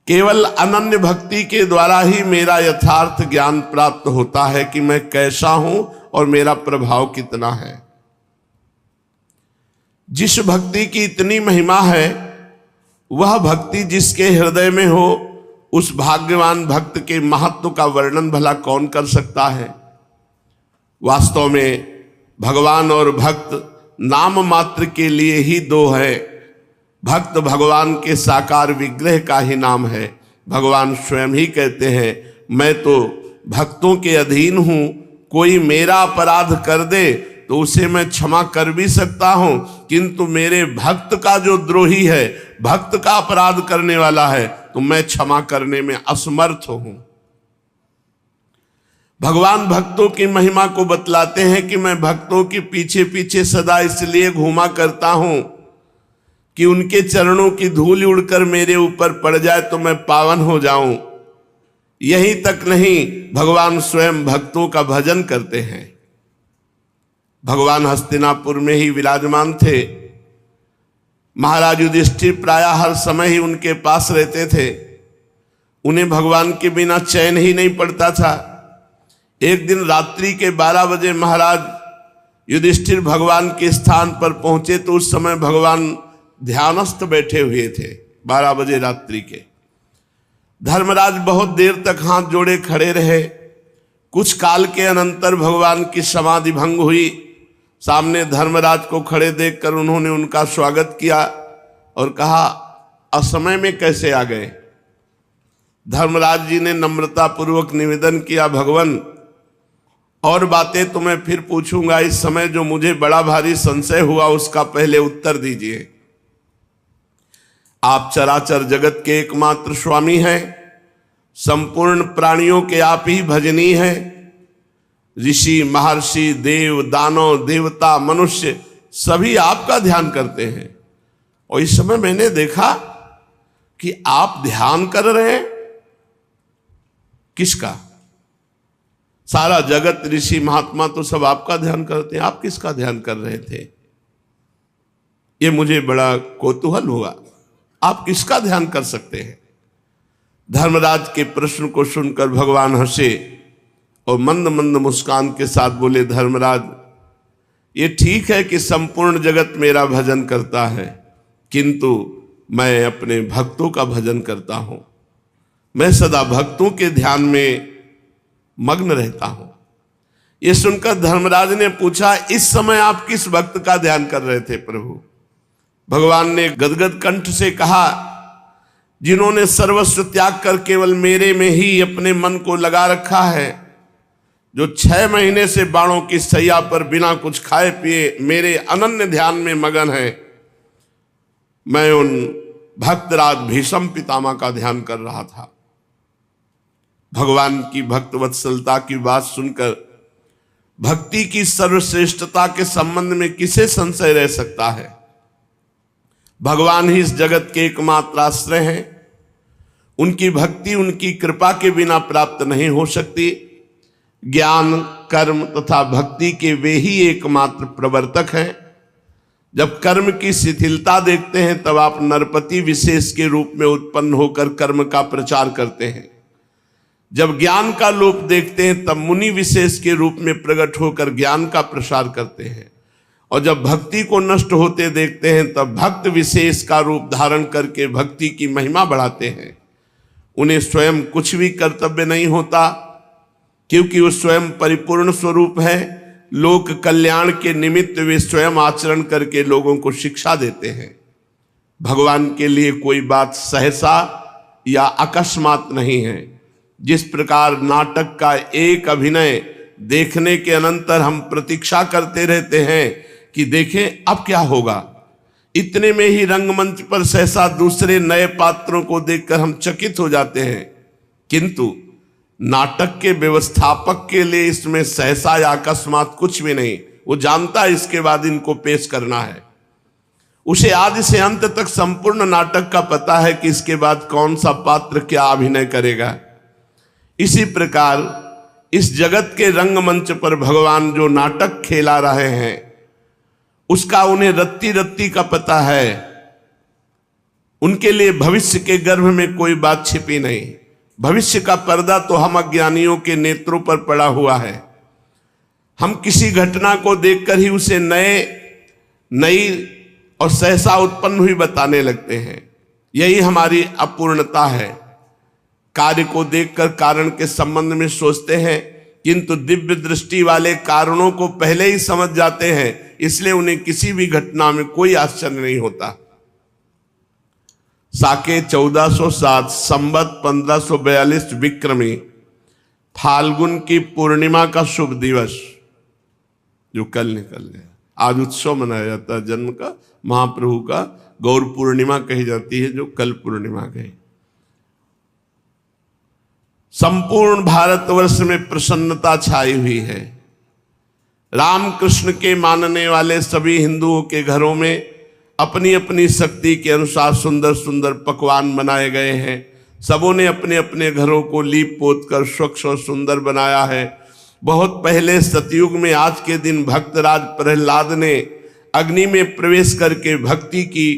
केवल अनन्य भक्ति के द्वारा ही मेरा यथार्थ ज्ञान प्राप्त होता है कि मैं कैसा हूं और मेरा प्रभाव कितना है। जिस भक्ति की इतनी महिमा है, वह भक्ति जिसके हृदय में हो, उस भाग्यवान भक्त के महत्व का वर्णन भला कौन कर सकता है। वास्तव में भगवान और भक्त नाम मात्र के लिए ही दो है। भक्त भगवान के साकार विग्रह का ही नाम है। भगवान स्वयं ही कहते हैं, मैं तो भक्तों के अधीन हूं, कोई मेरा अपराध कर दे तो उसे मैं क्षमा कर भी सकता हूं, किंतु मेरे भक्त का जो द्रोही है, भक्त का अपराध करने वाला है, तो मैं क्षमा करने में असमर्थ हूं। भगवान भक्तों की महिमा को बतलाते हैं कि मैं भक्तों के पीछे पीछे सदा इसलिए घूमा करता हूं कि उनके चरणों की धूल उड़कर मेरे ऊपर पड़ जाए तो मैं पावन हो जाऊं। यही तक नहीं, भगवान स्वयं भक्तों का भजन करते हैं। भगवान हस्तिनापुर में ही विराजमान थे। महाराज युधिष्ठिर प्रायः हर समय ही उनके पास रहते थे। उन्हें भगवान के बिना चैन ही नहीं पड़ता था। एक दिन रात्रि के 12 बजे महाराज युधिष्ठिर भगवान के स्थान पर पहुंचे तो उस समय भगवान ध्यानस्थ बैठे हुए थे। 12 बजे रात्रि के। धर्मराज बहुत देर तक हाथ जोड़े खड़े रहे। कुछ काल के अनंतर भगवान की समाधि भंग हुई। सामने धर्मराज को खड़े देखकर उन्होंने उनका स्वागत किया और कहा, असमय में कैसे आ गए। धर्मराज जी ने नम्रता पूर्वक निवेदन किया, भगवान और बातें तो मैं फिर पूछूंगा, इस समय जो मुझे बड़ा भारी संशय हुआ उसका पहले उत्तर दीजिए। आप चराचर जगत के एकमात्र स्वामी हैं, संपूर्ण प्राणियों के आप ही भजनी हैं। ऋषि, महर्षि, देव, दानव, देवता, मनुष्य सभी आपका ध्यान करते हैं। और इस समय मैंने देखा कि आप ध्यान कर रहे हैं किसका? सारा जगत, ऋषि, महात्मा तो सब आपका ध्यान करते हैं, आप किसका ध्यान कर रहे थे? ये मुझे बड़ा कौतूहल हुआ। आप किसका ध्यान कर सकते हैं? धर्मराज के प्रश्न को सुनकर भगवान हंसे और मंद मंद मुस्कान के साथ बोले, धर्मराज, ये ठीक है कि संपूर्ण जगत मेरा भजन करता है, किंतु मैं अपने भक्तों का भजन करता हूं। मैं सदा भक्तों के ध्यान में मग्न रहता हूं। ये सुनकर धर्मराज ने पूछा, इस समय आप किस भक्त का ध्यान कर रहे थे प्रभु? भगवान ने गदगद कंठ से कहा, जिन्होंने सर्वस्व त्याग कर केवल मेरे में ही अपने मन को लगा रखा है, जो 6 महीने से बाणों की सैया पर बिना कुछ खाए पिए मेरे अनन्य ध्यान में मगन है, मैं उन भक्तराज भीष्म पितामह का ध्यान कर रहा था। भगवान की भक्त वत्सलता की बात सुनकर भक्ति की सर्वश्रेष्ठता के संबंध में किसे संशय रह सकता है? भगवान ही इस जगत के एकमात्र आश्रय हैं। उनकी भक्ति उनकी कृपा के बिना प्राप्त नहीं हो सकती। ज्ञान, कर्म तथा भक्ति के वे ही एकमात्र प्रवर्तक हैं। जब कर्म की शिथिलता देखते हैं तब आप नरपति विशेष के रूप में उत्पन्न होकर कर्म का प्रचार करते हैं। जब ज्ञान का लोप देखते हैं तब मुनि विशेष के रूप में प्रकट होकर ज्ञान का प्रसार करते हैं। और जब भक्ति को नष्ट होते देखते हैं तब भक्त विशेष का रूप धारण करके भक्ति की महिमा बढ़ाते हैं। उन्हें स्वयं कुछ भी कर्तव्य नहीं होता, क्योंकि वो स्वयं परिपूर्ण स्वरूप है। लोक कल्याण के निमित्त वे स्वयं आचरण करके लोगों को शिक्षा देते हैं। भगवान के लिए कोई बात सहसा या अकस्मात नहीं है। जिस प्रकार नाटक का एक अभिनय देखने के अनंतर हम प्रतीक्षा करते रहते हैं कि देखें अब क्या होगा, इतने में ही रंगमंच पर सहसा दूसरे नए पात्रों को देखकर हम चकित हो जाते हैं। किंतु नाटक के व्यवस्थापक के लिए इसमें सहसा या अकस्मात कुछ भी नहीं। वो जानता है इसके बाद इनको पेश करना है। उसे आदि से अंत तक संपूर्ण नाटक का पता है कि इसके बाद कौन सा पात्र क्या अभिनय करेगा। इसी प्रकार इस जगत के रंगमंच पर भगवान जो नाटक खेला रहे हैं उसका उन्हें रत्ती रत्ती का पता है। उनके लिए भविष्य के गर्भ में कोई बात छिपी नहीं। भविष्य का पर्दा तो हम अज्ञानियों के नेत्रों पर पड़ा हुआ है। हम किसी घटना को देखकर ही उसे नई और सहसा उत्पन्न हुई बताने लगते हैं। यही हमारी अपूर्णता है। कार्य को देखकर कारण के संबंध में सोचते हैं, किंतु दिव्य दृष्टि वाले कारणों को पहले ही समझ जाते हैं, इसलिए उन्हें किसी भी घटना में कोई आश्चर्य नहीं होता। साके 1407 संवत 1542 विक्रमी फाल्गुन की पूर्णिमा का शुभ दिवस जो कल निकल गया, आज उत्सव मनाया जाता है जन्म का, महाप्रभु का। गौर पूर्णिमा कही जाती है जो कल पूर्णिमा गई। संपूर्ण भारतवर्ष में प्रसन्नता छाई हुई है। रामकृष्ण के मानने वाले सभी हिंदुओं के घरों में अपनी अपनी शक्ति के अनुसार सुंदर सुंदर पकवान बनाए गए हैं। सबों ने अपने अपने घरों को लीप पोत कर स्वच्छ और सुंदर बनाया है। बहुत पहले सतयुग में आज के दिन भक्तराज प्रहलाद ने अग्नि में प्रवेश करके भक्ति की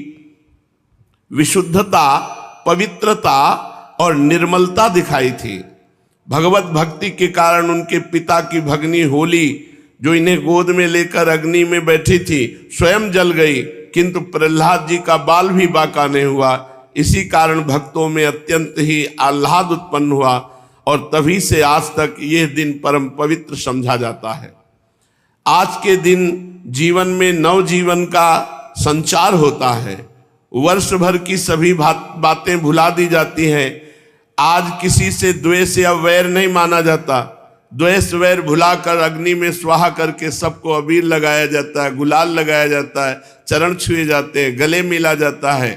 विशुद्धता, पवित्रता और निर्मलता दिखाई थी। भगवत भक्ति के कारण उनके पिता की भगनी होली, जो इन्हें गोद में लेकर अग्नि में बैठी थी, स्वयं जल गई, किंतु प्रहलाद जी का बाल भी बाका नहीं हुआ। इसी कारण भक्तों में अत्यंत ही आह्लाद उत्पन्न हुआ और तभी से आज तक यह दिन परम पवित्र समझा जाता है। आज के दिन जीवन में नवजीवन का संचार होता है। वर्ष भर की सभी बातें भुला दी जाती हैं। आज किसी से द्वेष या वैर नहीं माना जाता। द्वेष वैर भुलाकर अग्नि में स्वाहा करके सबको अबीर लगाया जाता है, गुलाल लगाया जाता है, चरण छुए जाते हैं, गले मिला जाता है।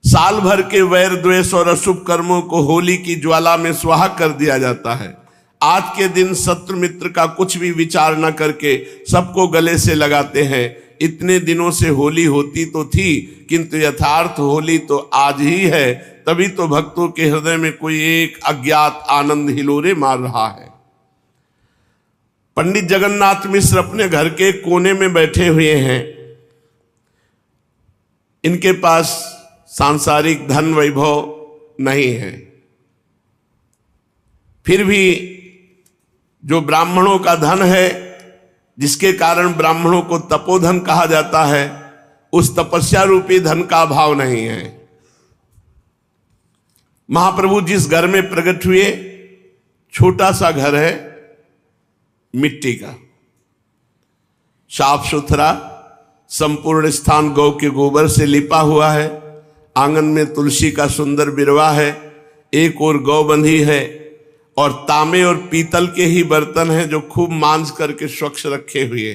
साल भर के वैर द्वेष और अशुभ कर्मों को होली की ज्वाला में स्वाहा कर दिया जाता है। आज के दिन शत्रु मित्र का कुछ भी विचार न करके सबको गले से लगाते हैं। इतने दिनों से होली होती तो थी, किंतु यथार्थ होली तो आज ही है। तभी तो भक्तों के हृदय में कोई एक अज्ञात आनंद हिलोरे मार रहा है। पंडित जगन्नाथ मिश्र अपने घर के कोने में बैठे हुए हैं। इनके पास सांसारिक धन वैभव नहीं है, फिर भी जो ब्राह्मणों का धन है, जिसके कारण ब्राह्मणों को तपोधन कहा जाता है, उस तपस्या रूपी धन का अभाव नहीं है। महाप्रभु जिस घर में प्रकट हुए, छोटा सा घर है, मिट्टी का, साफ सुथरा, संपूर्ण स्थान गौ के गोबर से लिपा हुआ है। आंगन में तुलसी का सुंदर बिरवा है, एक और गौ बंधी है, और तांबे और पीतल के ही बर्तन हैं जो खूब मांज करके स्वच्छ रखे हुए।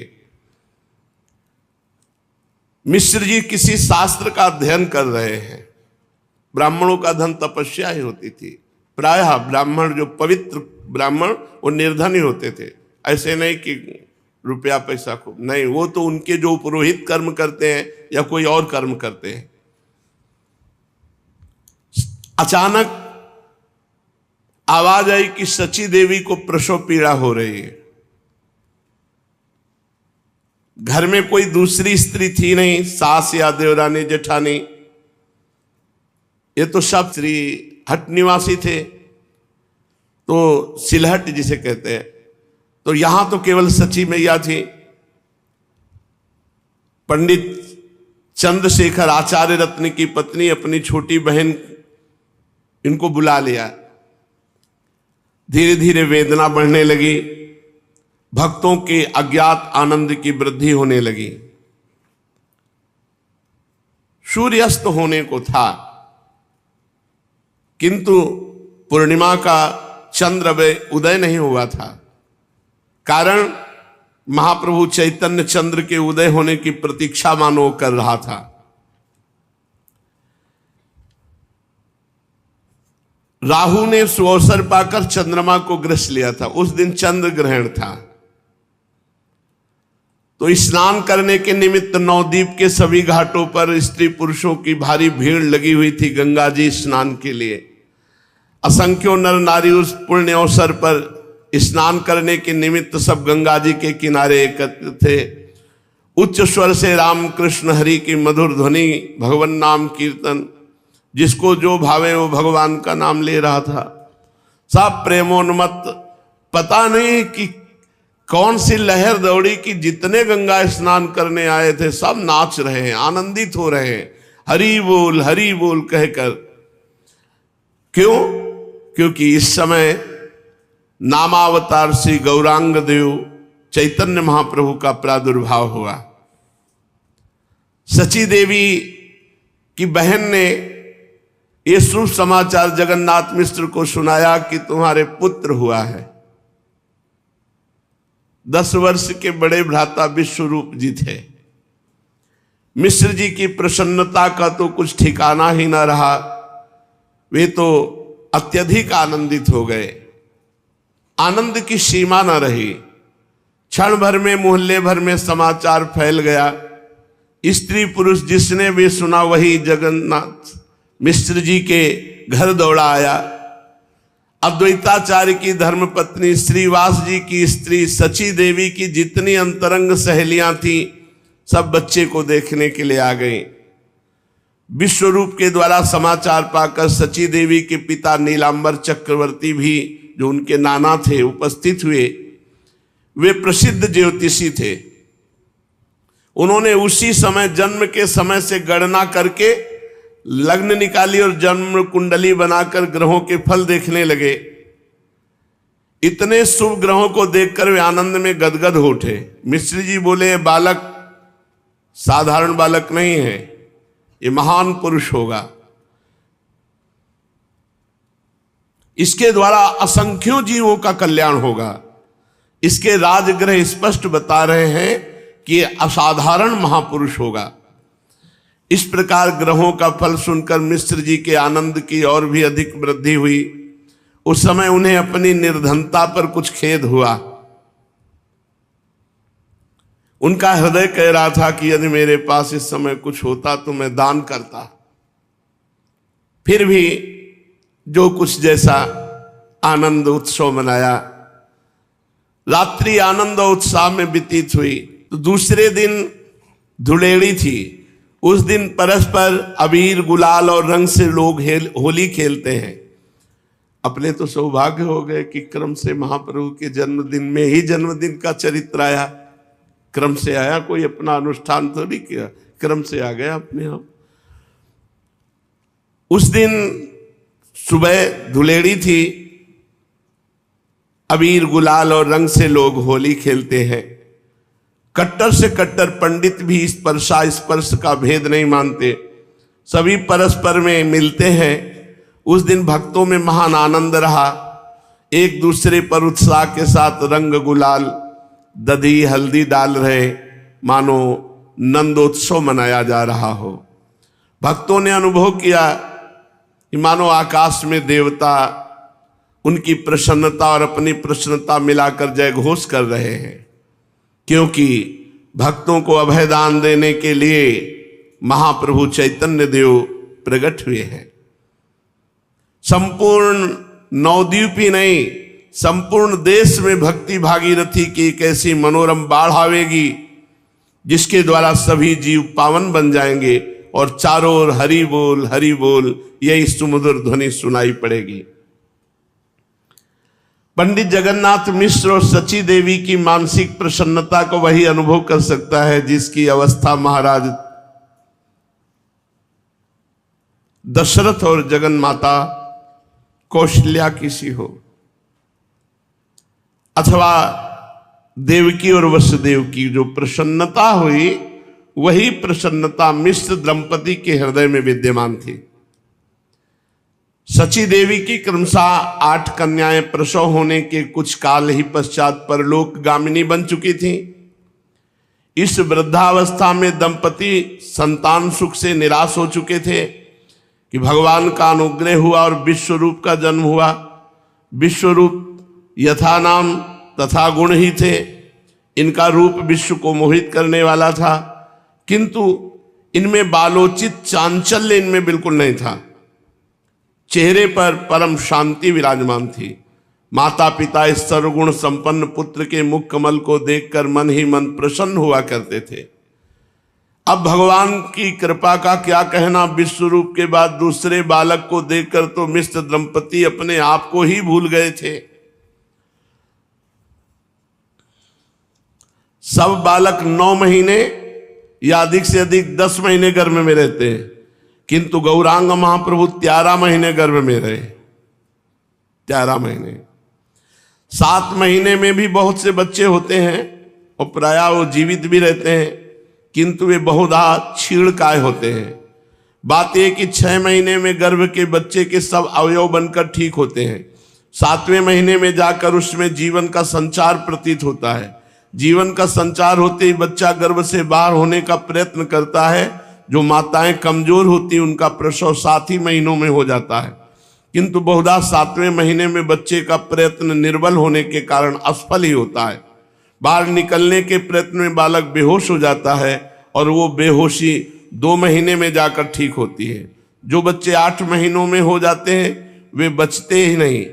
मिश्र जी किसी शास्त्र का अध्ययन कर रहे हैं। ब्राह्मणों का धन तपस्या ही होती थी। प्रायः ब्राह्मण, जो पवित्र ब्राह्मण, वो निर्धन ही होते थे। ऐसे नहीं कि रुपया पैसा खूब, नहीं, वो तो उनके जो पुरोहित कर्म करते हैं या कोई और कर्म करते हैं। अचानक आवाज आई कि सची देवी को प्रसव पीड़ा हो रही है। घर में कोई दूसरी स्त्री थी नहीं, सास या देवरानी जेठानी, ये तो सब श्री हट निवासी थे, तो सिलहट जिसे कहते हैं। तो यहां तो केवल सची मैया थी। पंडित चंद्रशेखर आचार्य रत्न की पत्नी अपनी छोटी बहन इनको बुला लिया। धीरे धीरे वेदना बढ़ने लगी, भक्तों के अज्ञात आनंद की वृद्धि होने लगी। सूर्यास्त होने को था, किंतु पूर्णिमा का चंद्र उदय नहीं हुआ था। कारण महाप्रभु चैतन्य चंद्र के उदय होने की प्रतीक्षा मानो कर रहा था। राहु ने सुअवसर पाकर चंद्रमा को ग्रस लिया था। उस दिन चंद्र ग्रहण था। तो स्नान करने के निमित्त नवद्वीप के सभी घाटों पर स्त्री पुरुषों की भारी भीड़ लगी हुई थी गंगा जी स्नान के लिए। असंख्यों नर नारी उस पुण्य अवसर पर स्नान करने के निमित्त सब गंगा जी के किनारे एकत्र थे। उच्च स्वर से राम कृष्ण हरि की मधुर ध्वनि, भगवान नाम कीर्तन, जिसको जो भावे वो भगवान का नाम ले रहा था। सब प्रेमोन्मत्त, पता नहीं कि कौन सी लहर दौड़ी कि जितने गंगा स्नान करने आए थे सब नाच रहे हैं, आनंदित हो रहे हैं, हरि बोल कहकर। क्यों? क्योंकि इस समय नामावतार श्री गौरांग देव चैतन्य महाप्रभु का प्रादुर्भाव हुआ। सची देवी की बहन ने ये शुभ समाचार जगन्नाथ मिश्र को सुनाया कि तुम्हारे पुत्र हुआ है। 10 वर्ष के बड़े भ्राता विश्वरूप जी थे। मिश्र जी की प्रसन्नता का तो कुछ ठिकाना ही न रहा। वे तो अत्यधिक आनंदित हो गए। आनंद की सीमा न रही। क्षण भर में मोहल्ले भर में समाचार फैल गया। स्त्री पुरुष जिसने भी सुना वही जगन्नाथ मिश्र जी के घर दौड़ा आया। अद्वैताचार्य की धर्मपत्नी श्रीवास जी की स्त्री सची देवी की जितनी अंतरंग सहेलियां थी सब बच्चे को देखने के लिए आ गई। विश्वरूप के द्वारा समाचार पाकर सची देवी के पिता नीलांबर चक्रवर्ती भी, जो उनके नाना थे, उपस्थित हुए। वे प्रसिद्ध ज्योतिषी थे। उन्होंने उसी समय जन्म के समय से गणना करके लग्न निकाली और जन्म कुंडली बनाकर ग्रहों के फल देखने लगे। इतने शुभ ग्रहों को देखकर वे आनंद में गदगद हो उठे। मिश्र जी बोले, बालक साधारण बालक नहीं है, ये महान पुरुष होगा। इसके द्वारा असंख्यों जीवों का कल्याण होगा। इसके राजग्रह स्पष्ट बता रहे हैं कि ये असाधारण महापुरुष होगा। इस प्रकार ग्रहों का फल सुनकर मिश्र जी के आनंद की और भी अधिक वृद्धि हुई। उस समय उन्हें अपनी निर्धनता पर कुछ खेद हुआ। उनका हृदय कह रहा था कि यदि मेरे पास इस समय कुछ होता तो मैं दान करता। फिर भी जो कुछ जैसा आनंद उत्सव मनाया, रात्रि आनंद और उत्साह में व्यतीत हुई। तो दूसरे दिन धुलेड़ी थी। उस दिन परस्पर अबीर गुलाल और रंग से लोग होली खेलते हैं। अपने तो सौभाग्य हो गए कि क्रम से महाप्रभु के जन्मदिन में ही जन्मदिन का चरित्र आया। क्रम से आया, कोई अपना अनुष्ठान थोड़ी किया, क्रम से आ गया अपने आप। उस दिन सुबह धुलेड़ी थी, अबीर गुलाल और रंग से लोग होली खेलते हैं। कट्टर से कट्टर पंडित भी इस स्पर्श का भेद नहीं मानते, सभी परस्पर में मिलते हैं। उस दिन भक्तों में महान आनंद रहा। एक दूसरे पर उत्साह के साथ रंग गुलाल दधी हल्दी डाल रहे, मानो नंदोत्सव मनाया जा रहा हो। भक्तों ने अनुभव किया कि मानो आकाश में देवता उनकी प्रसन्नता और अपनी प्रसन्नता मिलाकर जय घोष कर रहे हैं, क्योंकि भक्तों को अभयदान देने के लिए महाप्रभु चैतन्य देव प्रकट हुए हैं। संपूर्ण नवद्वीप ही नहीं, संपूर्ण देश में भक्ति भागीरथी की एक ऐसी मनोरम बाढ़ आवेगी जिसके द्वारा सभी जीव पावन बन जाएंगे और चारों ओर हरि बोल यही सुमधुर ध्वनि सुनाई पड़ेगी। पंडित जगन्नाथ मिश्र और सची देवी की मानसिक प्रसन्नता को वही अनुभव कर सकता है जिसकी अवस्था महाराज दशरथ और जगन माता कौशल्या की सी हो, अथवा देवकी और वसुदेव की जो प्रसन्नता हुई, वही प्रसन्नता मिश्र दंपति के हृदय में विद्यमान थी। सची देवी की क्रमशः 8 कन्याएं प्रसव होने के कुछ काल ही पश्चात परलोक गामिनी बन चुकी थीं। इस वृद्धावस्था में दंपति संतान सुख से निराश हो चुके थे कि भगवान का अनुग्रह हुआ और विश्वरूप का जन्म हुआ। विश्वरूप यथा नाम तथा गुण ही थे, इनका रूप विश्व को मोहित करने वाला था, किंतु इनमें बालोचित चांचल्य इनमें बिल्कुल नहीं था। चेहरे पर परम शांति विराजमान थी। माता पिता इस सर्वगुण संपन्न पुत्र के मुख कमल को देखकर मन ही मन प्रसन्न हुआ करते थे। अब भगवान की कृपा का क्या कहना, विश्वरूप के बाद दूसरे बालक को देखकर तो मिश्र दंपति अपने आप को ही भूल गए थे। सब बालक 9 महीने या अधिक से अधिक 10 महीने गर्भ में रहते हैं, किंतु गौरांग महाप्रभु 13 महीने गर्भ में रहे। 13 महीने। 7 महीने में भी बहुत से बच्चे होते हैं और प्रायः वो जीवित भी रहते हैं, किंतु वे बहुधा क्षीणकाय होते हैं। बात यह कि 6 महीने में गर्भ के बच्चे के सब अवयव बनकर ठीक होते हैं। 7वें महीने में जाकर उसमें जीवन का संचार प्रतीत होता है। जीवन का संचार होते ही बच्चा गर्भ से बाहर होने का प्रयत्न करता है। जो माताएं कमजोर होती उनका प्रसव 7 ही महीनों में हो जाता है, किंतु बहुधा 7वें महीने में बच्चे का प्रयत्न निर्बल होने के कारण असफल ही होता है। बाहर निकलने के प्रयत्न में बालक बेहोश हो जाता है और वो बेहोशी 2 महीने में जाकर ठीक होती है। जो बच्चे 8 महीनों में हो जाते हैं वे बचते ही नहीं,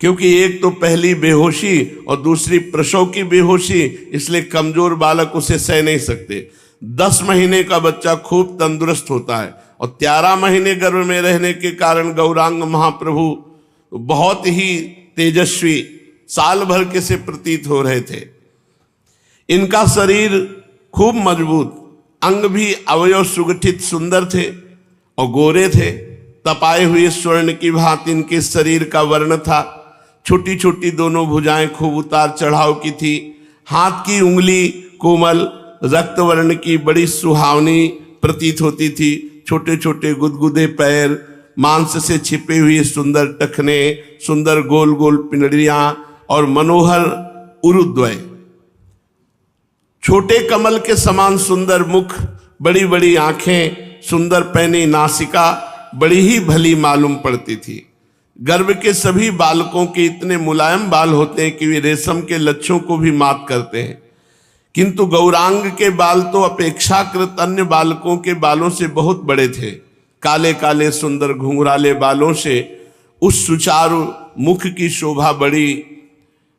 क्योंकि एक तो पहली बेहोशी और दूसरी प्रसव की बेहोशी, इसलिए कमजोर बालक उसे सह नहीं सकते। 10 महीने का बच्चा खूब तंदुरुस्त होता है और 13 महीने गर्भ में रहने के कारण गौरांग महाप्रभु बहुत ही तेजस्वी साल भर के से प्रतीत हो रहे थे। इनका शरीर खूब मजबूत, अंग भी अवयव सुगठित सुंदर थे और गोरे थे। तपाए हुए स्वर्ण की भांति इनके शरीर का वर्ण था। छोटी छोटी दोनों भुजाएं खूब उतार चढ़ाव की थी। हाथ की उंगली कोमल रक्त वर्ण की बड़ी सुहावनी प्रतीत होती थी। छोटे छोटे गुदगुदे पैर, मांस से छिपे हुए सुंदर टखने, सुंदर गोल गोल पिंडलियां और मनोहर उरुद्वय, छोटे कमल के समान सुंदर मुख, बड़ी बड़ी आंखें, सुंदर पैनी नासिका बड़ी ही भली मालूम पड़ती थी। गर्भ के सभी बालकों के इतने मुलायम बाल होते हैं कि वे रेशम के लच्छों को भी मात करते हैं, किंतु गौरांग के बाल तो अपेक्षाकृत अन्य बालकों के बालों से बहुत बड़े थे। काले काले सुंदर घुंघराले बालों से उस सुचारू मुख की शोभा बड़ी,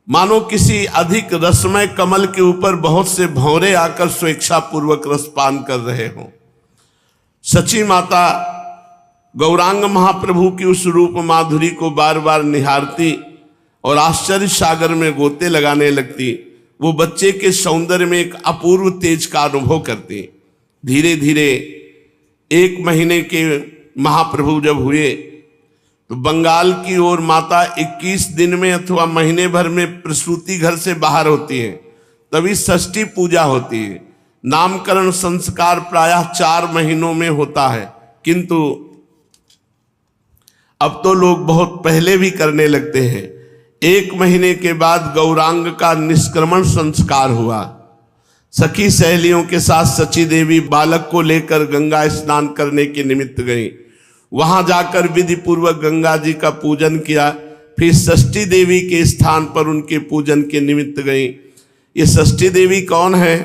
मानो किसी अधिक रसमय कमल के ऊपर बहुत से भंवरे आकर स्वेच्छा पूर्वक रसपान कर रहे हों। सची माता गौरांग महाप्रभु की उस रूप माधुरी को बार बार निहारती और आश्चर्य सागर में गोते लगाने लगती। वो बच्चे के सौंदर्य में एक अपूर्व तेज का अनुभव करती। धीरे धीरे 1 महीने के महाप्रभु जब हुए तो बंगाल की ओर माता 21 दिन में अथवा महीने भर में प्रसूति घर से बाहर होती है, तभी षष्ठी पूजा होती है। नामकरण संस्कार प्रायः 4 महीनों में होता है, किंतु अब तो लोग बहुत पहले भी करने लगते हैं। 1 महीने के बाद गौरांग का निष्क्रमण संस्कार हुआ। सखी सहेलियों के साथ सची देवी बालक को लेकर गंगा स्नान करने के निमित्त गई। वहां जाकर विधि पूर्वक गंगा जी का पूजन किया। फिर षष्ठी देवी के स्थान पर उनके पूजन के निमित्त गई। ये षष्ठी देवी कौन है?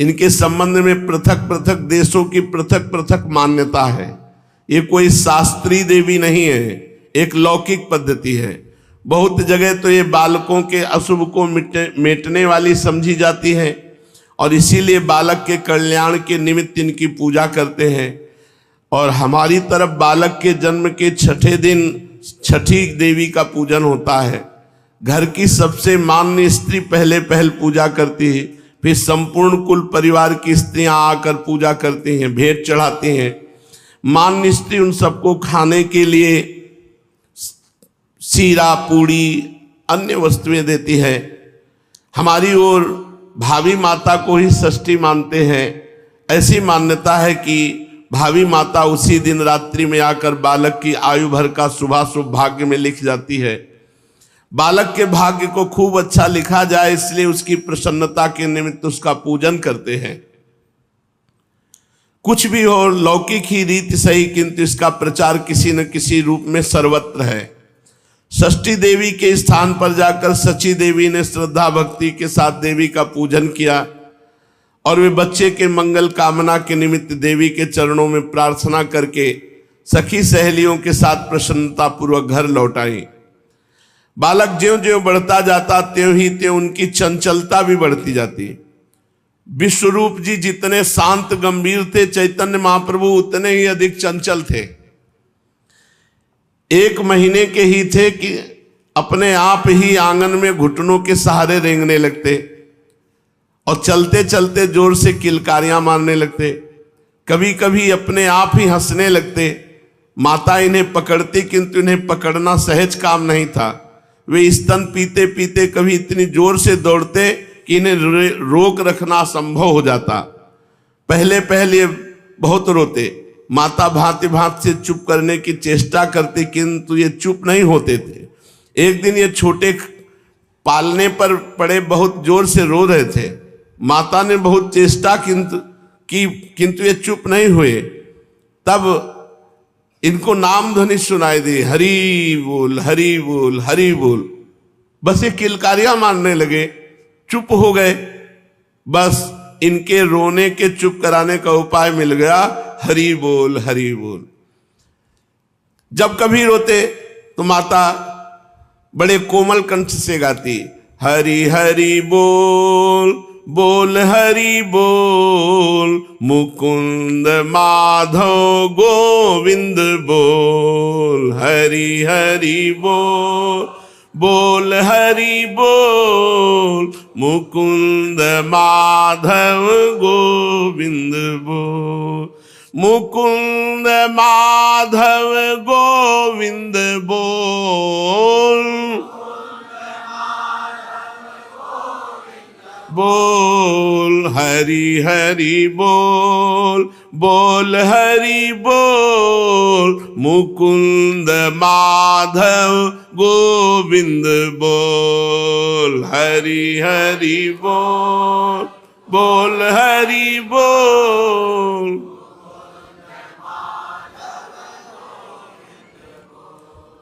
इनके संबंध में पृथक पृथक देशों की पृथक पृथक मान्यता है। ये कोई शास्त्रीय देवी नहीं है, एक लौकिक पद्धति है। बहुत जगह तो ये बालकों के अशुभ को मिटने वाली समझी जाती है और इसीलिए बालक के कल्याण के निमित्त इनकी पूजा करते हैं। और हमारी तरफ बालक के जन्म के 6ठे दिन छठी देवी का पूजन होता है। घर की सबसे मान्य स्त्री पहले पूजा करती है, फिर संपूर्ण कुल परिवार की स्त्रियां आकर पूजा करती हैं, भेंट चढ़ाती हैं। मान्य स्त्री उन सबको खाने के लिए सीरा पूड़ी अन्य वस्तुएं देती है। हमारी ओर भावी माता को ही षष्ठी मानते हैं। ऐसी मान्यता है कि भावी माता उसी दिन रात्रि में आकर बालक की आयु भर का शुभाशुभ भाग्य में लिख जाती है। बालक के भाग्य को खूब अच्छा लिखा जाए, इसलिए उसकी प्रसन्नता के निमित्त उसका पूजन करते हैं। कुछ भी हो, लौकिक ही रीति सही, किंतु इसका प्रचार किसी न किसी रूप में सर्वत्र है। षष्ठी देवी के स्थान पर जाकर सची देवी ने श्रद्धा भक्ति के साथ देवी का पूजन किया और वे बच्चे के मंगल कामना के निमित्त देवी के चरणों में प्रार्थना करके सखी सहेलियों के साथ प्रसन्नता पूर्वक घर लौट आई। बालक ज्यों ज्यों बढ़ता जाता त्यों ही त्यों उनकी चंचलता भी बढ़ती जाती। विश्वरूप जी जितने शांत गंभीर थे, चैतन्य महाप्रभु उतने ही अधिक चंचल थे। 1 महीने के ही थे कि अपने आप ही आंगन में घुटनों के सहारे रेंगने लगते और चलते चलते जोर से किलकारियां मारने लगते। कभी कभी अपने आप ही हंसने लगते। माता इन्हें पकड़ती, किंतु इन्हें पकड़ना सहज काम नहीं था। वे स्तन पीते पीते कभी इतनी जोर से दौड़ते कि इन्हें रोक रखना असंभव हो जाता। पहले पहले बहुत रोते। माता भांति भांति से चुप करने की चेष्टा करती, किंतु ये चुप नहीं होते थे। एक दिन ये छोटे पालने पर पड़े बहुत जोर से रो रहे थे। माता ने बहुत चेष्टा किंतु ये चुप नहीं हुए। तब इनको नाम ध्वनि सुनाई दी, हरि बोल हरि बोल हरि बोल। बस ये किलकारियां मारने लगे, चुप हो गए। बस इनके रोने के चुप कराने का उपाय मिल गया, हरि बोल हरि बोल। जब कभी रोते तो माता बड़े कोमल कंठ से गाती, हरि हरि बोल बोल हरि बोल, मुकुंद माधव गोविंद बोल, हरि हरि बोल बोल हरि बोल, मुकुंद माधव गोविंद बोल, मुकुंद माधव गोविंद बोल, बोल हरि हरि बोल बोल हरि बोल, मुकुंद माधव गोविंद बोल, हरि हरि बोल बोल हरि बोल।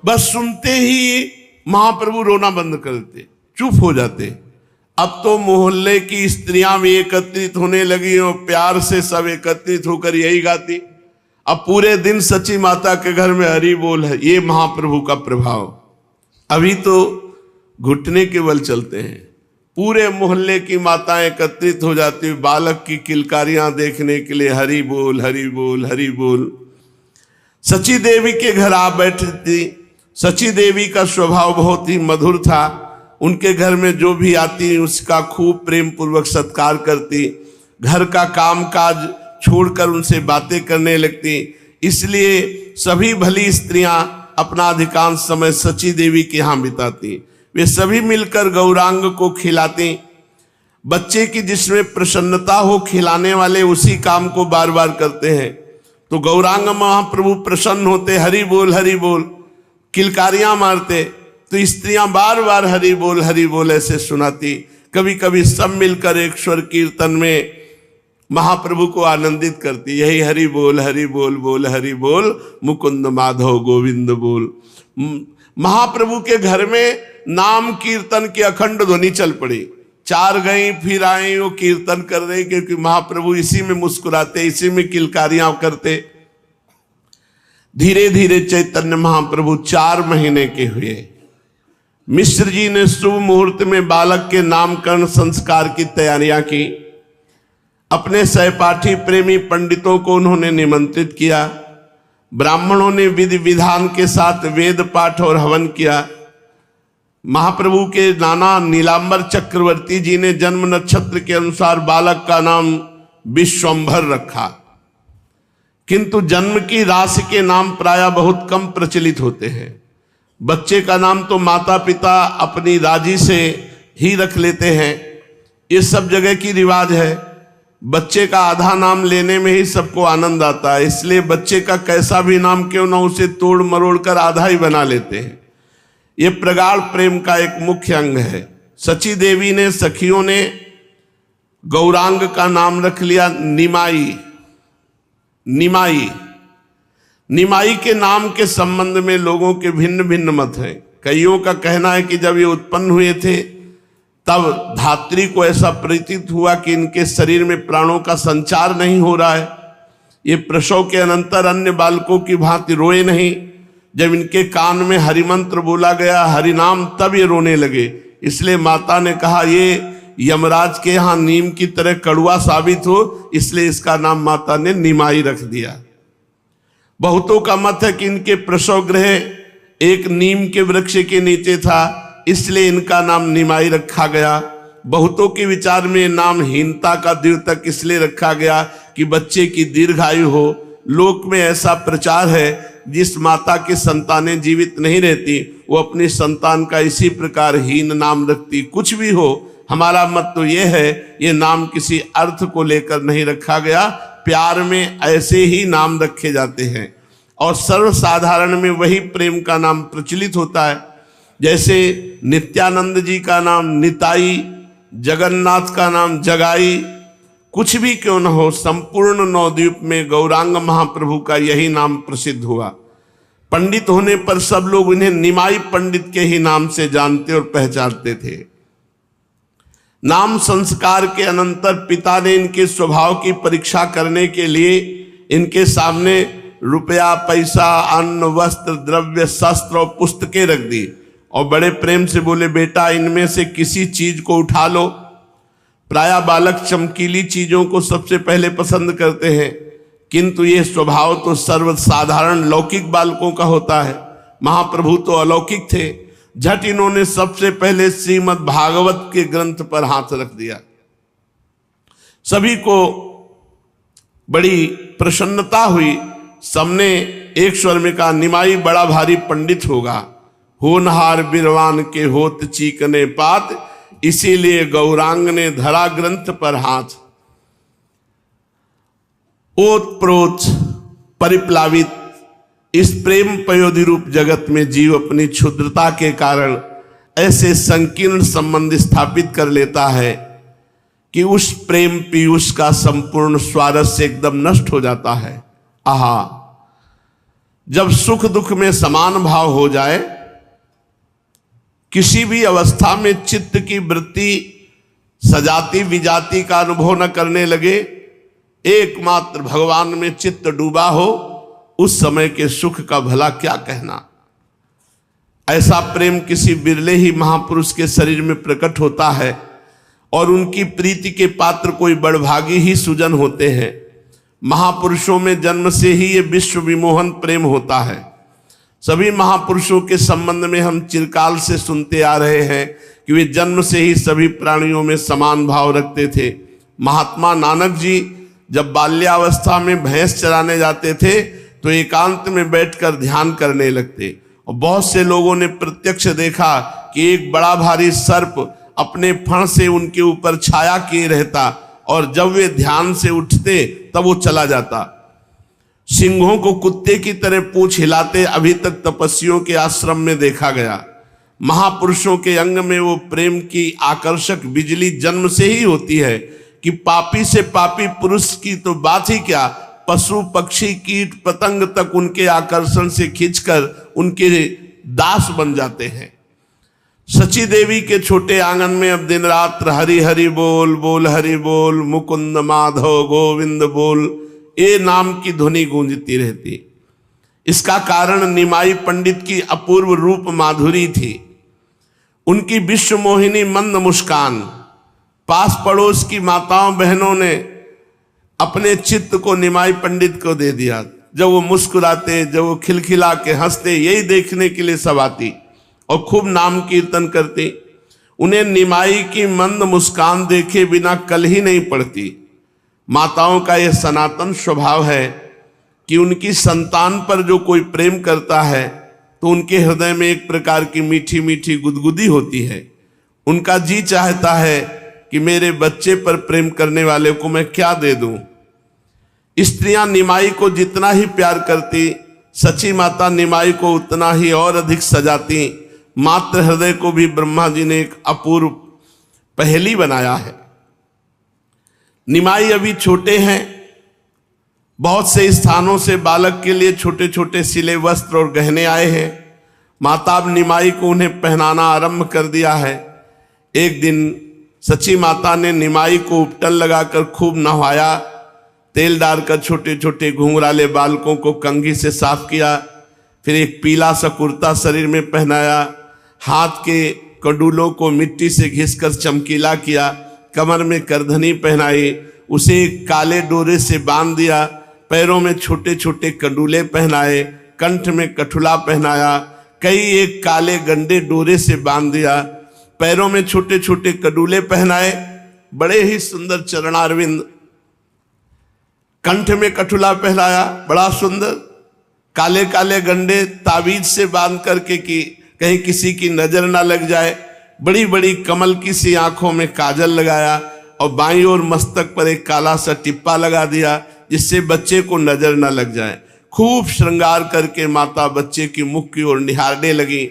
बस सुनते ही महाप्रभु रोना बंद कर देते, चुप हो जाते। अब तो मोहल्ले की स्त्रियां भी एकत्रित होने लगी और प्यार से सब एकत्रित होकर यही गाती। अब पूरे दिन सची माता के घर में हरि बोल है। ये महाप्रभु का प्रभाव। अभी तो घुटने के बल चलते हैं, पूरे मोहल्ले की माताएं एकत्रित हो जाती, बालक की किलकारियां देखने के लिए हरि बोल हरि बोल हरि बोल। सची देवी के घर आ बैठी थी। सची देवी का स्वभाव बहुत ही मधुर था। उनके घर में जो भी आती उसका खूब प्रेम पूर्वक सत्कार करती, घर का काम काज छोड़कर उनसे बातें करने लगती। इसलिए सभी भली स्त्रियां अपना अधिकांश समय सची देवी के यहाँ बिताती। वे सभी मिलकर गौरांग को खिलाती। बच्चे की जिसमें प्रसन्नता हो खिलाने वाले उसी काम को बार बार करते हैं। तो गौरांग महाप्रभु प्रसन्न होते, हरि बोल किलकारियां मारते, तो स्त्रियां बार बार हरि बोल ऐसे सुनाती। कभी कभी सब मिलकर एक स्वर कीर्तन में महाप्रभु को आनंदित करती। यही हरि बोल बोल हरि बोल मुकुंद माधव गोविंद बोल। महाप्रभु के घर में नाम कीर्तन की अखंड ध्वनि चल पड़ी। चार गई फिर आई, वो कीर्तन कर रहे, क्योंकि महाप्रभु इसी में मुस्कुराते, इसी में किलकारियां करते। धीरे धीरे चैतन्य महाप्रभु 4 महीने के हुए। मिश्र जी ने शुभ मुहूर्त में बालक के नामकरण संस्कार की तैयारियां की। अपने सहपाठी प्रेमी पंडितों को उन्होंने निमंत्रित किया। ब्राह्मणों ने विधि विधान के साथ वेद पाठ और हवन किया। महाप्रभु के नाना नीलांबर चक्रवर्ती जी ने जन्म नक्षत्र के अनुसार बालक का नाम विश्वंभर रखा। किंतु जन्म की राशि के नाम प्रायः बहुत कम प्रचलित होते हैं। बच्चे का नाम तो माता पिता अपनी राजी से ही रख लेते हैं। ये सब जगह की रिवाज है। बच्चे का आधा नाम लेने में ही सबको आनंद आता है, इसलिए बच्चे का कैसा भी नाम क्यों ना उसे तोड़ मरोड़ कर आधा ही बना लेते हैं। ये प्रगाढ़ प्रेम का एक मुख्य अंग है। सची देवी ने, सखियों ने गौरांग का नाम रख लिया निमाई। निमाई के नाम के संबंध में लोगों के भिन्न भिन्न मत हैं। कईयों का कहना है कि जब ये उत्पन्न हुए थे तब धात्री को ऐसा प्रतीत हुआ कि इनके शरीर में प्राणों का संचार नहीं हो रहा है। ये प्रसव के अनंतर अन्य बालकों की भांति रोए नहीं। जब इनके कान में हरिमंत्र बोला गया, हरिनाम, तब ये रोने लगे। इसलिए माता ने कहा ये यमराज के यहाँ नीम की तरह कड़वा साबित हो, इसलिए इसका नाम माता ने निमाई रख दिया। बहुतों का मत है कि इनके प्रसव गृह एक नीम के वृक्ष के नीचे था, इसलिए इनका नाम निमाई रखा गया। बहुतों के विचार में नाम हीनता का द्योतक इसलिए रखा गया कि बच्चे की दीर्घायु हो। लोक में ऐसा प्रचार है, जिस माता की संतानें जीवित नहीं रहती वो अपनी संतान का इसी प्रकार हीन नाम रखती। कुछ भी हो, हमारा मत तो ये है, ये नाम किसी अर्थ को लेकर नहीं रखा गया। प्यार में ऐसे ही नाम रखे जाते हैं और सर्वसाधारण में वही प्रेम का नाम प्रचलित होता है। जैसे नित्यानंद जी का नाम निताई, जगन्नाथ का नाम जगाई। कुछ भी क्यों न हो, संपूर्ण नवद्वीप में गौरांग महाप्रभु का यही नाम प्रसिद्ध हुआ। पंडित होने पर सब लोग इन्हें निमाई पंडित के ही नाम से जानते और पहचानते थे। नाम संस्कार के अनंतर पिता ने इनके स्वभाव की परीक्षा करने के लिए इनके सामने रुपया, पैसा, अन्न, वस्त्र, द्रव्य, शस्त्र और पुस्तकें रख दी और बड़े प्रेम से बोले, बेटा इनमें से किसी चीज को उठा लो। प्रायः बालक चमकीली चीजों को सबसे पहले पसंद करते हैं, किंतु ये स्वभाव तो सर्वसाधारण लौकिक बालकों का होता है। महाप्रभु तो अलौकिक थे। झट इन्होंने सबसे पहले श्रीमद् भागवत के ग्रंथ पर हाथ रख दिया। सभी को बड़ी प्रसन्नता हुई। सबने एक स्वर में कहा, निमाई बड़ा भारी पंडित होगा, होनहार बिरवान के होत चीकने पात, इसीलिए गौरांग ने धरा ग्रंथ पर हाथ। ओत प्रोत परिप्लावित इस प्रेम पयोधि रूप जगत में जीव अपनी क्षुद्रता के कारण ऐसे संकीर्ण संबंध स्थापित कर लेता है कि उस प्रेम पीयूष का संपूर्ण स्वारस्य एकदम नष्ट हो जाता है। आहा, जब सुख दुख में समान भाव हो जाए, किसी भी अवस्था में चित्त की वृत्ति सजाती विजाति का अनुभव न करने लगे, एकमात्र भगवान में चित्त डूबा हो, उस समय के सुख का भला क्या कहना। ऐसा प्रेम किसी बिरले ही महापुरुष के शरीर में प्रकट होता है और उनकी प्रीति के पात्र कोई बड़भागी ही सुजन होते हैं। महापुरुषों में जन्म से ही ये विश्व विमोहन प्रेम होता है। सभी महापुरुषों के संबंध में हम चिरकाल से सुनते आ रहे हैं कि वे जन्म से ही सभी प्राणियों में समान भाव रखते थे। महात्मा नानक जी जब बाल्यावस्था में भैंस चराने जाते थे तो एकांत में बैठकर ध्यान करने लगते, और बहुत से लोगों ने प्रत्यक्ष देखा कि एक बड़ा भारी सर्प अपने फण से उनके ऊपर छाया किए रहता, और जब वे ध्यान से उठते तब वो चला जाता। सिंहों को कुत्ते की तरह पूंछ हिलाते अभी तक तपस्वियों के आश्रम में देखा गया। महापुरुषों के अंग में वो प्रेम की आकर्षक बिजली जन्म से ही होती है कि पापी से पापी पुरुष की तो बात ही क्या, पशु पक्षी कीट पतंग तक उनके आकर्षण से खींचकर उनके दास बन जाते हैं। सची देवी के छोटे आंगन में अब दिन रात हरि हरि बोल, बोल हरि बोल, मुकुंद माधव गोविंद बोल, ये नाम की ध्वनि गूंजती रहती। इसका कारण निमाई पंडित की अपूर्व रूप माधुरी थी, उनकी विश्व मोहिनी मंद मुस्कान। पास पड़ोस की माताओं बहनों ने अपने चित्त को निमाई पंडित को दे दिया। जब वो मुस्कुराते, जब वो खिलखिला के हंसते, यही देखने के लिए सब आती और खूब नाम कीर्तन करती। उन्हें निमाई की मंद मुस्कान देखे बिना कल ही नहीं पड़ती। माताओं का यह सनातन स्वभाव है कि उनकी संतान पर जो कोई प्रेम करता है तो उनके हृदय में एक प्रकार की मीठी मीठी गुदगुदी होती है। उनका जी चाहता है कि मेरे बच्चे पर प्रेम करने वाले को मैं क्या दे दूं। स्त्रियां निमाई को जितना ही प्यार करती, सची माता निमाई को उतना ही और अधिक सजाती। मात्र हृदय को भी ब्रह्मा जी ने एक अपूर्व पहेली बनाया है। निमाई अभी छोटे हैं, बहुत से स्थानों से बालक के लिए छोटे छोटे सिले वस्त्र और गहने आए हैं। माता अब निमाई को उन्हें पहनाना आरंभ कर दिया है। एक दिन सची माता ने निमाई को उपटन लगाकर खूब नहवाया, तेल डालकर छोटे छोटे घुंघराले बालकों को कंघी से साफ किया, फिर एक पीला सा कुर्ता शरीर में पहनाया, हाथ के कंडूलों को मिट्टी से घिसकर चमकीला किया, कमर में करधनी पहनाई, उसे एक काले डोरे से बांध दिया, पैरों में छोटे छोटे कंडूले पहनाए, कंठ में कठुला पहनाया, कई एक काले गंडे डोरे से बांध दिया, पैरों में छोटे छोटे कंडूले पहनाए, बड़े ही सुंदर चरणारविंद, कंठ में कठुला पहनाया, बड़ा सुंदर, काले काले गंडे ताबीज से बांध करके कि कहीं किसी की नजर ना लग जाए, बड़ी बड़ी कमल की सी आंखों में काजल लगाया और बाईं ओर मस्तक पर एक काला सा टिप्पा लगा दिया जिससे बच्चे को नजर ना लग जाए। खूब श्रृंगार करके माता बच्चे की मुख की ओर निहारने लगी।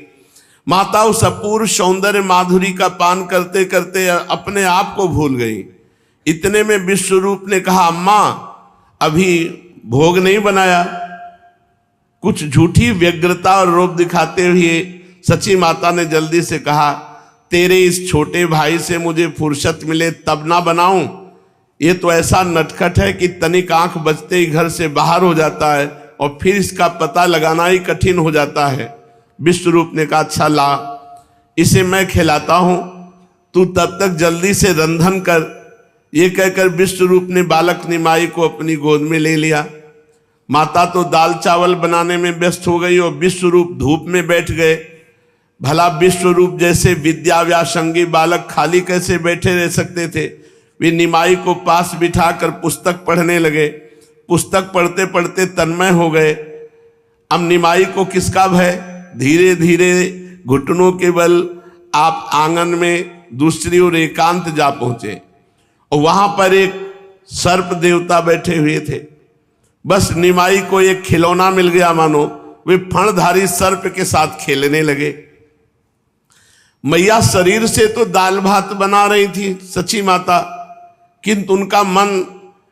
माता उस अपूर्व सौंदर्य माधुरी का पान करते करते अपने आप को भूल गई। इतने में विश्वरूप ने कहा, अम्मा अभी भोग नहीं बनाया। कुछ झूठी व्यग्रता और रोब दिखाते हुए सची माता ने जल्दी से कहा, तेरे इस छोटे भाई से मुझे फुर्सत मिले तब ना बनाऊं। ये तो ऐसा नटखट है कि तनिक आंख बचते ही घर से बाहर हो जाता है और फिर इसका पता लगाना ही कठिन हो जाता है। विश्वरूप ने कहा, अच्छा ला, इसे मैं खिलाता हूं, तू तब तक जल्दी से रंधन कर। ये कहकर विश्वरूप ने बालक निमाई को अपनी गोद में ले लिया। माता तो दाल चावल बनाने में व्यस्त हो गई और विश्वरूप धूप में बैठ गए। भला विश्वरूप जैसे विद्या व्यासंगी बालक खाली कैसे बैठे रह सकते थे। वे निमाई को पास बिठाकर पुस्तक पढ़ने लगे। पुस्तक पढ़ते पढ़ते तन्मय हो गए। अब निमाई को किसका भय। धीरे धीरे घुटनों के बल आप आंगन में दूसरी ओर एकांत जा पहुंचे और वहां पर एक सर्प देवता बैठे हुए थे। बस निमाई को एक खिलौना मिल गया मानो। वे फणधारी सर्प के साथ खेलने लगे। मैया शरीर से तो दाल भात बना रही थी सची माता, किंतु उनका मन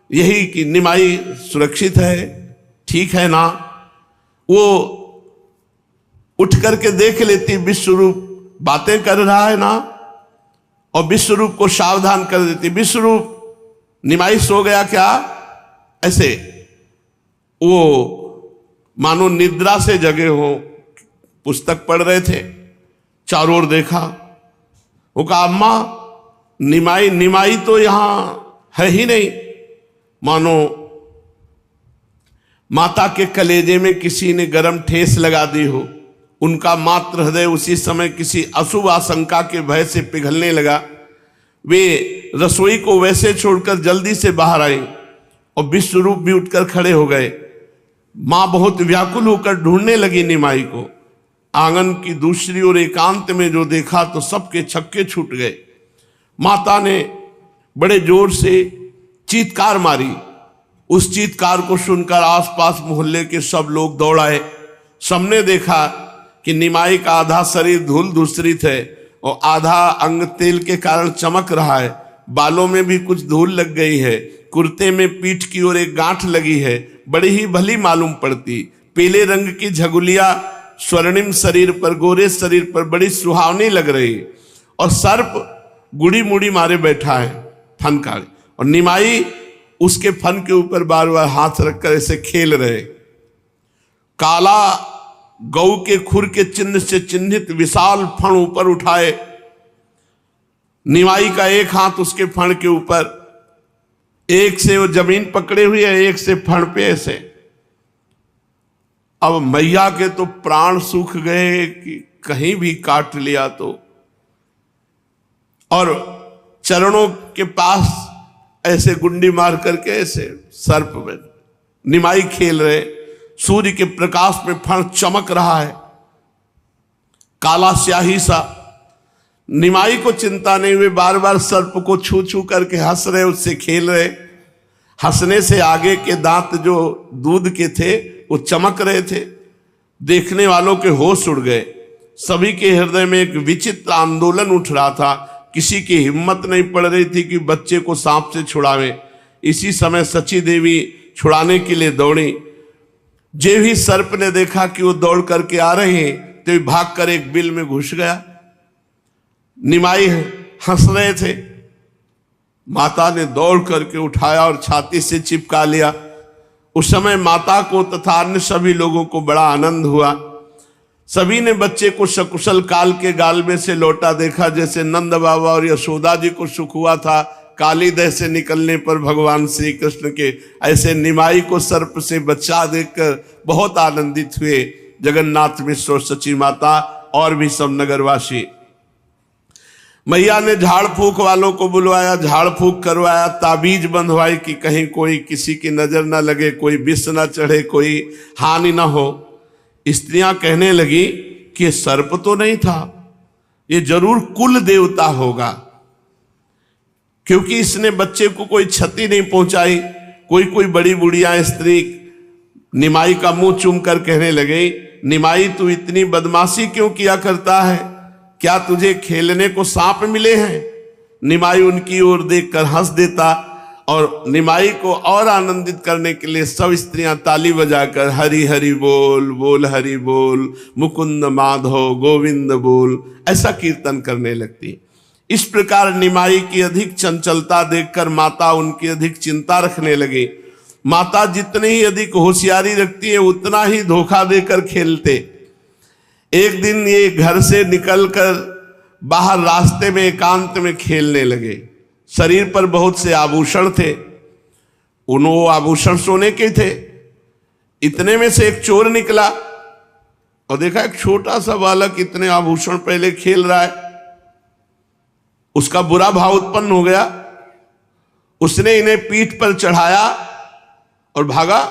यही कि निमाई सुरक्षित है, ठीक है ना। वो उठ करके देख लेती विश्वरूप बातें कर रहा है ना, और विश्वरूप को सावधान कर देती। विश्वरूप निमाई सो गया क्या? ऐसे वो मानो निद्रा से जगे हो, पुस्तक पढ़ रहे थे, चारों ओर देखा। वो कहा अम्मा निमाई तो यहां है ही नहीं। मानो माता के कलेजे में किसी ने गरम ठेस लगा दी हो। उनका मात्र हृदय उसी समय किसी अशुभ आशंका के भय से पिघलने लगा। वे रसोई को वैसे छोड़कर जल्दी से बाहर आई और विश्वरूप भी उठकर खड़े हो गए। मां बहुत व्याकुल होकर ढूंढने लगी निमाई को। आंगन की दूसरी ओर एकांत में जो देखा तो सबके छक्के छूट गए। माता ने बड़े जोर से चीत्कार मारी। उस चीत्कार को सुनकर आसपास मोहल्ले के सब लोग दौड़ आए। सबने देखा कि निमाई का आधा शरीर धूल दूसरित है और आधा अंग तेल के कारण चमक रहा है। बालों में भी कुछ धूल लग गई है। कुर्ते में पीठ की ओर एक गांठ लगी है, बड़ी ही भली मालूम पड़ती। पीले रंग की झगुलिया स्वर्णिम शरीर पर, गोरे शरीर पर बड़ी सुहावनी लग रही। और सर्प गुड़ी मुड़ी मारे बैठा है फनकार, और निमाई उसके फन के ऊपर बार बार हाथ रखकर ऐसे खेल रहे। काला गौ के खुर के चिन्ह से चिन्हित विशाल फण ऊपर उठाए। निमाई का एक हाथ उसके फण के ऊपर, एक से वो जमीन पकड़े हुए है, एक से फण पे ऐसे। अब मैया के तो प्राण सूख गए कि कहीं भी काट लिया तो। और चरणों के पास ऐसे गुंडी मार करके ऐसे सर्प में निमाई खेल रहे। सूर्य के प्रकाश में फण चमक रहा है, काला स्याही सा। निमाई को चिंता नहीं हुई, बार बार सर्प को छू छू करके हंस रहे, उससे खेल रहे। हंसने से आगे के दांत जो दूध के थे वो चमक रहे थे। देखने वालों के होश उड़ गए। सभी के हृदय में एक विचित्र आंदोलन उठ रहा था। किसी की हिम्मत नहीं पड़ रही थी कि बच्चे को सांप से छुड़ावे। इसी समय सची देवी छुड़ाने के लिए दौड़ी। जे भी सर्प ने देखा कि वो दौड़ करके आ रहे हैं तो भागकर एक बिल में घुस गया। निमाई हंस रहे थे। माता ने दौड़ करके उठाया और छाती से चिपका लिया। उस समय माता को तथा अन्य सभी लोगों को बड़ा आनंद हुआ। सभी ने बच्चे को सकुशल काल के गाल में से लौटा देखा, जैसे नंद बाबा और यशोदा जी को सुख हुआ था काली दह से निकलने पर भगवान श्री कृष्ण के। ऐसे निमाई को सर्प से बचा देखकर बहुत आनंदित हुए जगन्नाथ मिश्र और सची माता और भी सब नगरवासी। मैया ने झाड़ फूक वालों को बुलवाया, झाड़ फूक करवाया, ताबीज बंधवाई कि कहीं कोई किसी की नजर ना लगे, कोई विष ना चढ़े, कोई हानि ना हो। स्त्रियां कहने लगी कि ये सर्प तो नहीं था, ये जरूर कुल देवता होगा, क्योंकि इसने बच्चे को कोई क्षति नहीं पहुंचाई। कोई बड़ी बुढ़िया स्त्री निमाई का मुंह चूम कर कहने लगे, निमाई तू इतनी बदमाशी क्यों किया करता है? क्या तुझे खेलने को सांप मिले हैं? निमाई उनकी ओर देखकर हंस देता और निमाई को और आनंदित करने के लिए सब स्त्रियां ताली बजाकर हरि हरि बोल, बोल हरि बोल, मुकुंद माधव गोविंद बोल, ऐसा कीर्तन करने लगती। इस प्रकार निमाई की अधिक चंचलता देखकर माता उनकी अधिक चिंता रखने लगी। माता जितनी ही अधिक होशियारी रखती है उतना ही धोखा देकर खेलते। एक दिन ये घर से निकलकर बाहर रास्ते में एकांत में खेलने लगे। शरीर पर बहुत से आभूषण थे, वो आभूषण सोने के थे। इतने में से एक चोर निकला और देखा एक छोटा सा बालक इतने आभूषण पहले खेल रहा है। उसका बुरा भाव उत्पन्न हो गया। उसने इन्हें पीठ पर चढ़ाया और भागा,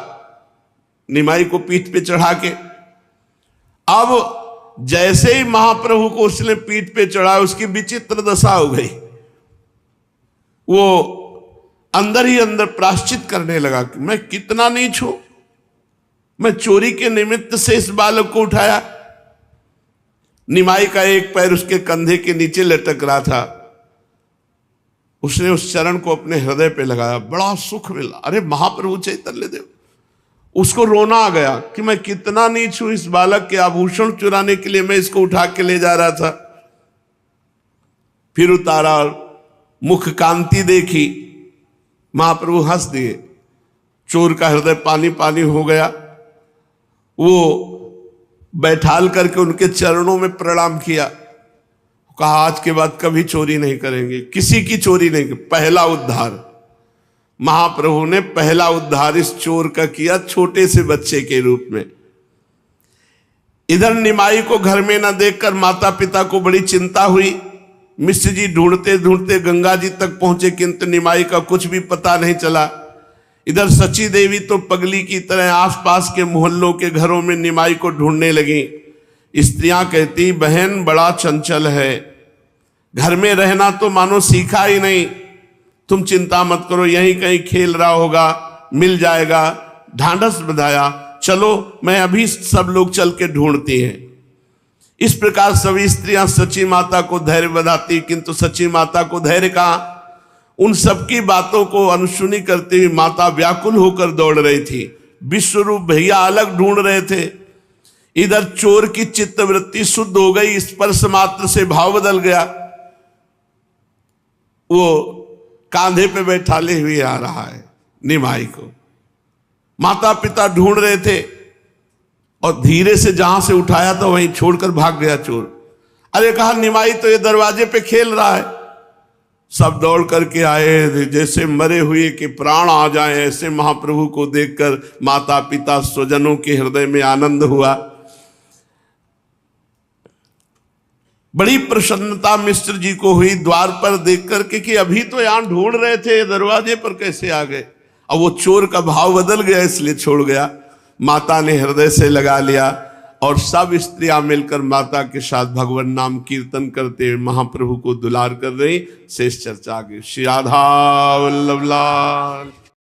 निमाई को पीठ पे चढ़ा के। अब जैसे ही महाप्रभु को उसने पीठ पे चढ़ाया उसकी विचित्र दशा हो गई। वो अंदर ही अंदर प्राश्चित करने लगा कि मैं कितना नीच हूं, मैं चोरी के निमित्त से इस बालक को उठाया। निमाई का एक पैर उसके कंधे के नीचे लटक रहा था। उसने उस चरण को अपने हृदय पे लगाया, बड़ा सुख मिला। अरे महाप्रभु चैतन्य देव, उसको रोना आ गया कि मैं कितना नीच हूं, इस बालक के आभूषण चुराने के लिए मैं इसको उठा के ले जा रहा था। फिर उतारा और मुख कांति देखी, महाप्रभु हंस दिए। चोर का हृदय पानी पानी हो गया। वो बैठाल करके उनके चरणों में प्रणाम किया, कहा आज के बाद कभी चोरी नहीं करेंगे, किसी की चोरी नहीं। पहला उद्धार महाप्रभु ने पहला उद्धार इस चोर का किया, छोटे से बच्चे के रूप में। इधर निमाई को घर में न देखकर माता पिता को बड़ी चिंता हुई। मिश्र जी ढूंढते ढूंढते गंगा जी तक पहुंचे, किंतु निमाई का कुछ भी पता नहीं चला। इधर सची देवी तो पगली की तरह आसपास के मोहल्लों के घरों में निमाई को ढूंढने लगी। स्त्रियां कहती बहन बड़ा चंचल है, घर में रहना तो मानो सीखा ही नहीं, तुम चिंता मत करो, यहीं कहीं खेल रहा होगा, मिल जाएगा। ढांढस बंधाया, चलो मैं अभी सब लोग चल के ढूंढती हैं। इस प्रकार सभी स्त्रियां सची माता को धैर्य बंधाती, किंतु सची माता को धैर्य कहां। उन सबकी बातों को अनसुनी करती हुई माता व्याकुल होकर दौड़ रही थी। विश्वरूप भैया अलग ढूंढ रहे थे। इधर चोर की चित्तवृत्ति शुद्ध हो गई, स्पर्श मात्र से भाव बदल गया। वो कांधे पे बैठाले हुए आ रहा है निमाई को। माता पिता ढूंढ रहे थे और धीरे से जहां से उठाया था वहीं छोड़कर भाग गया चोर। अरे कहा निमाई तो ये दरवाजे पे खेल रहा है। सब दौड़ करके आए, जैसे मरे हुए के प्राण आ जाए ऐसे महाप्रभु को देखकर माता पिता स्वजनों के हृदय में आनंद हुआ। बड़ी प्रसन्नता मिश्र जी को हुई द्वार पर देख करके कि अभी तो यहां ढूंढ रहे थे, दरवाजे पर कैसे आ गए। अब वो चोर का भाव बदल गया इसलिए छोड़ गया। माता ने हृदय से लगा लिया और सब स्त्रियां मिलकर माता के साथ भगवान नाम कीर्तन करते हुए महाप्रभु को दुलार कर रही। शेष चर्चा आगे। श्री राधा वल्लभ लाल।